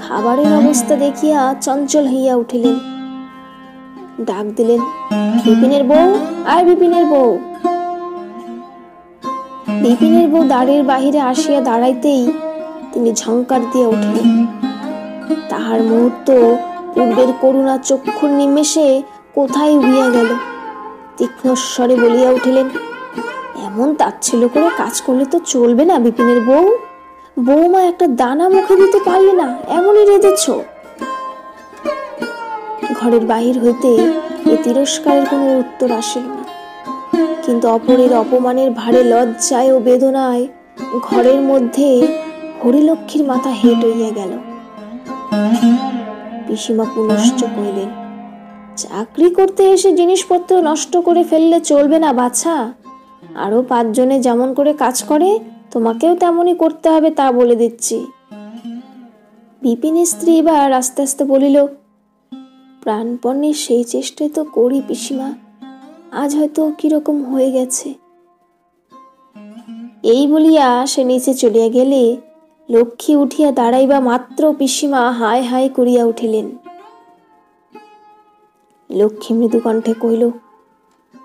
খাবারের অবস্থা দেখিয়া চঞ্চল হইয়া উঠিলেন। ডাক দিলেন, বিপিনের বউ, আয় বিপিনের বউ। বিপিনের বউ দ্বারের বাহিরে আসিয়া দাঁড়াইতেই তিনি ঝংকার দিয়া উঠিলেন। তাহার মুহূর্ত পূর্বের করুণা চক্ষুর নিমেষে কোথায় উড়িয়া গেল। তীক্ষ্ণ স্বরে বলিয়া উঠিলেন, এমন তাচ্ছিল্য করে কাজ করলে তো চলবে না বিপিনের বউ, বৌমা একটা দানা মুখে দিতে পারলে না, এমনই রেঁধেছ। ঘরের বাহির হইতে এ তিরস্কারের কোনো উত্তর আসিল না, কিন্তু অপরের অপমানের ভারে লজ্জায় ও বেদনায় ঘরের মধ্যে হরিলক্ষ্মীর মাথা হেঁট হইয়া গেল। পিসিমা পুনশ্চ কহিলেন, চাকরি করতে এসে জিনিসপত্র নষ্ট করে ফেললে চলবে না বাছা, আরো 5 জনে যেমন করে কাজ করে তোমাকেও তেমনই করতে হবে, তা বলে দিচ্ছি। বিপিনের স্ত্রী এবার আস্তে আস্তে বলিল, প্রাণপণে সেই চেষ্টাই তো করি পিসিমা, আজ হয়তো কিরকম হয়ে গেছে। এই বলিয়া সে নিচে চলিয়া গেলে লক্ষ্মী উঠিয়া দাঁড়াইবা মাত্র পিসিমা হায় হায় করিয়া উঠিলেন। লক্ষ্মী মৃদু কণ্ঠে কহিল,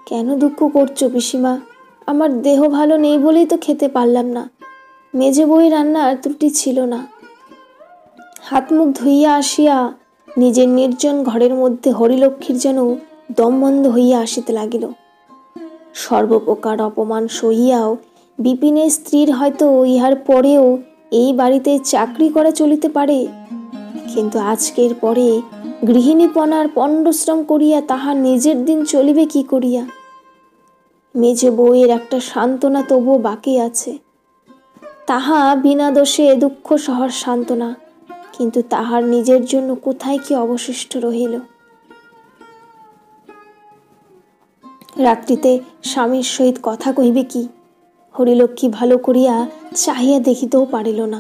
কেন দুঃখ করছো পিসিমা? আমার দেহ ভালো নেই বলেই তো খেতে পারলাম না, মেজে বই রান্নার ত্রুটি ছিল না। হাত মুখ ধুইয়া আসিয়া নিজের নির্জন ঘরের মধ্যে হরিলক্ষ্মীর যেন দম বন্ধ হইয়া আসিতে লাগিল। সর্বপ্রকার অপমান সহিয়াও বিপিনের স্ত্রীর হয়তো ইহার পরেও এই বাড়িতে চাকরি করা চলিতে পারে, কিন্তু আজকের পরে গৃহিণীপনার পণ্ডশ্রম করিয়া তাহার নিজের দিন চলিবে কি করিয়া? মেজে বউয়ের একটা সান্ত্বনা তবুও বাকি আছে, তাহা বিনা দোষে দুঃখ সহর সান্ত্বনা, কিন্তু তাহার নিজের জন্য কোথায় কি অবশিষ্ট রহিল? রাত্রিতে স্বামীর সহিত কথা কহিবে কি? হরিলক্ষ্মী ভালো করিয়া চাহিয়া দেখিতেও পারিল না।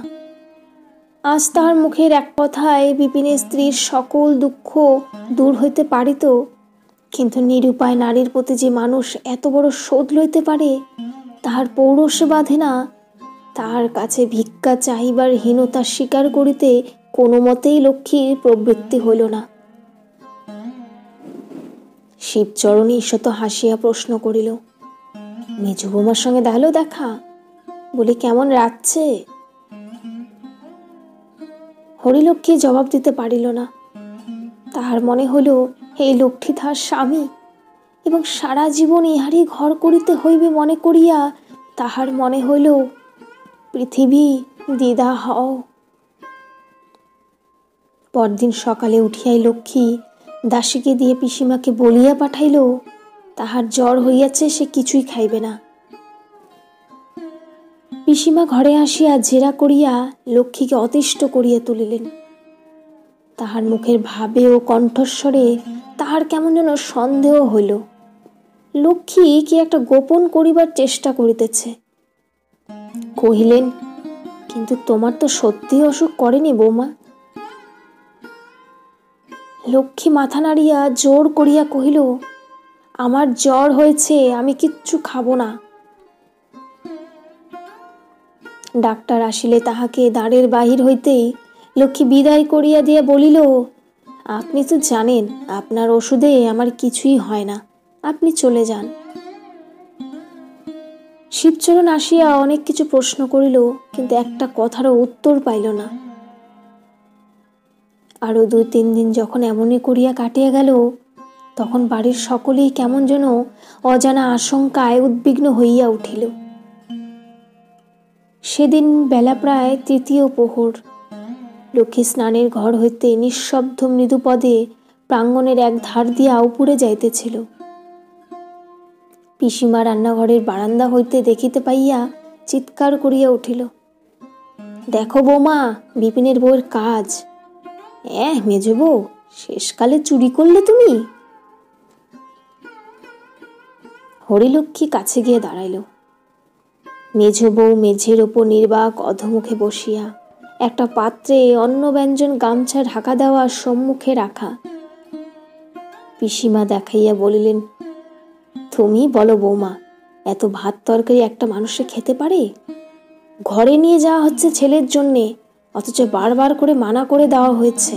আজ তাহার মুখের এক কথায় বিপিনের স্ত্রীর সকল দুঃখ দূর হইতে পারিত, কিন্তু নিরুপায় নারীর প্রতি যে মানুষ এত বড় শোধ লইতে পারে তাহার পৌরুষে বাঁধে না। তাহার কাছে ভিক্ষা চাহিবার হীনতা স্বীকার করিতে কোনো মতেই লক্ষ্মীর প্রবৃত্তি হইল না। শিবচরণ ঈষৎ হাসিয়া প্রশ্ন করিল, মেজো বৌমার সঙ্গে দেখালো দেখা? বলি কেমন রাখছে? হরিলক্ষ্মী জবাব দিতে পারিল না। তাহার মনে হইল এই লোকটি তাহার স্বামী এবং সারা জীবন ইহারই ঘর করিতে হইবে মনে করিয়া তাহার মনে হইল, পৃথিবী দিদা হও। পরদিন সকালে উঠিয়াই লক্ষ্মী দাসীকে দিয়ে পিসিমাকে বলিয়া পাঠাইল তাহার জ্বর হইয়াছে, সে কিছুই খাইবে না। পিসিমা ঘরে আসিয়া জেরা করিয়া লক্ষ্মীকে অতিষ্ঠ করিয়া তুলিলেন। তাহার মুখের ভাবে ও কণ্ঠস্বরে তাহার কেমন যেন সন্দেহ হইল, লক্ষ্মী কি একটা গোপন করিবার চেষ্টা করিতেছে। কহিলেন, কিন্তু তোমার তো সত্যি অসুখ করেনি বৌমা? লক্ষ্মী মাথা নাড়িয়া জোর করিয়া কহিল, আমার জ্বর হয়েছে, আমি কিচ্ছু খাবো না। ডাক্তার আসিলে তাহাকে দ্বারের বাহির হইতেই লক্ষ্মী বিদায় করিয়া দিয়া বলিল, আপনি তো জানেন আপনার ওষুধে আমার কিছুই হয় না, আপনি চলে যান। শিবচরণ আসিয়া অনেক কিছু প্রশ্ন করিল, কিন্তু একটা কথারও উত্তর পাইল না। আরো 2-3 দিন যখন এমনই করিয়া কাটিয়া গেল, তখন বাড়ির সকলেই কেমন যেন অজানা আশঙ্কায় উদ্বিগ্ন হইয়া উঠিল। সেদিন বেলা প্রায় 3য় প্রহর। লক্ষ্মী স্নানের ঘর হইতে নিঃশব্দ মৃদুপদে প্রাঙ্গণের এক ধার দিয়া উপরে যাইতেছিল। পিসিমা রান্নাঘরের বারান্দা হইতে দেখিতে পাইয়া চিৎকার করিয়া উঠিল, দেখো বৌমা, বিপিনের বউয়ের কাজ। মেজো বউ, শেষকালে চুরি করলে তুমি? হরিলক্ষ্মী কাছে গিয়ে দাঁড়াইল। মেজো বউ মেঝের ওপর নির্বাক অধমুখে বসিয়া একটা পাত্রে অন্ন ব্যঞ্জন গামছা ঢাকা দেওয়া সম্মুখে রাখা। পিসিমা দেখাইয়া বলিলেন, তুমি বলো বৌমা, এত ভাত তরকারি একটা মানুষে খেতে পারে? ঘরে নিয়ে যাওয়া হচ্ছে ছেলের জন্যে, অথচ বারবার করে মানা করে দেওয়া হয়েছে।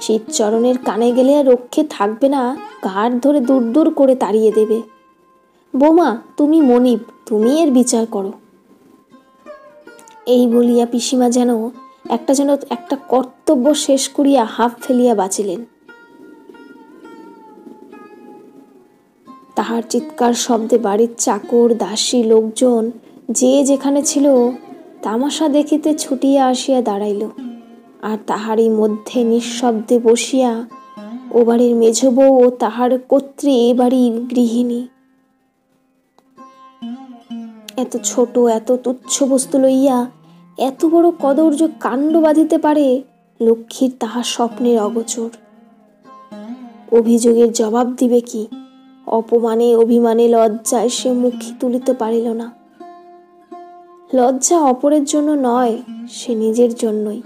শিবচরণের কানে গেলে আর রক্ষে থাকবে না, ঘাড় ধরে দূর দূর করে তাড়িয়ে দেবে। বৌমা, তুমি মনিব, তুমি এর বিচার করো। এই বলিয়া পিসিমা যেন একটা কর্তব্য শেষ করিয়া হাঁফ ফেলিয়া বাঁচিলেন। তাহার চিৎকার শব্দে বাড়ির চাকর দাসী লোকজন যে যেখানে ছিল তামাশা দেখিতে ছুটিয়া আসিয়া দাঁড়াইল। আর তাহারই মধ্যে নিঃশব্দে বসিয়া ও বাড়ির মেজো বউ ও তাহার কর্ত্রী এ বাড়ির গৃহিণী। এত ছোট এত তুচ্ছ বস্তু লইয়া এত বড় কদর্য কাণ্ড বাঁধিতে পারে লক্ষ্মীর তাহা স্বপ্নের অগোচর। অভিযোগের জবাব দিবে কি? অপমানে অভিমানে লজ্জায় সে মুখই তুলিতে পারিল না। লজ্জা অপরের জন্য নয়, সে নিজের জন্যই।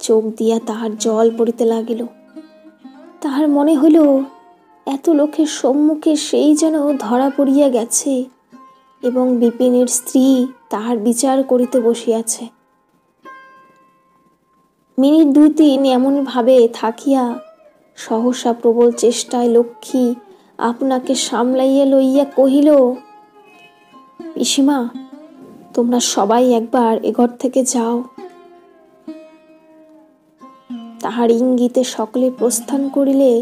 চোখ দিয়া তাহার জল পড়িতে লাগিল। তাহার মনে হইল এত লোকের সম্মুখে সেই যেন ধরা পড়িয়া গেছে এবং বিপিনের স্ত্রী তাহার বিচার করিতে বসিয়াছে। মিনিট 2-3 এমন ভাবে থাকিয়া সহসা প্রবল চেষ্টায় লক্ষ্মী আপনাকে সামলাইয়া লইয়া কহিল, পিসিমা, তোমরা সবাই একবার এ ঘর থেকে যাও। তাহার ইঙ্গিতে সকলে প্রস্থান করিলে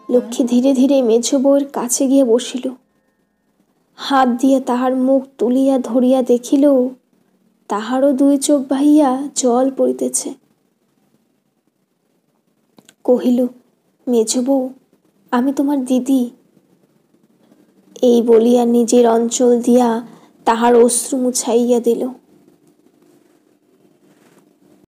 লক্ষ্মী ধীরে ধীরে মেজ বউয়ের কাছে গিয়া বসিল। হাত দিয়া তাহার মুখ তুলিয়া ধরিয়া দেখিল, তাহারও দুই চোখ বাহিয়া জল পড়িতেছে। কহিল, মেজ বউ, আমি তোমার দিদি। এই বলিয়া নিজের অঞ্চল দিয়া তাহার অশ্রু মুছাইয়া দিল।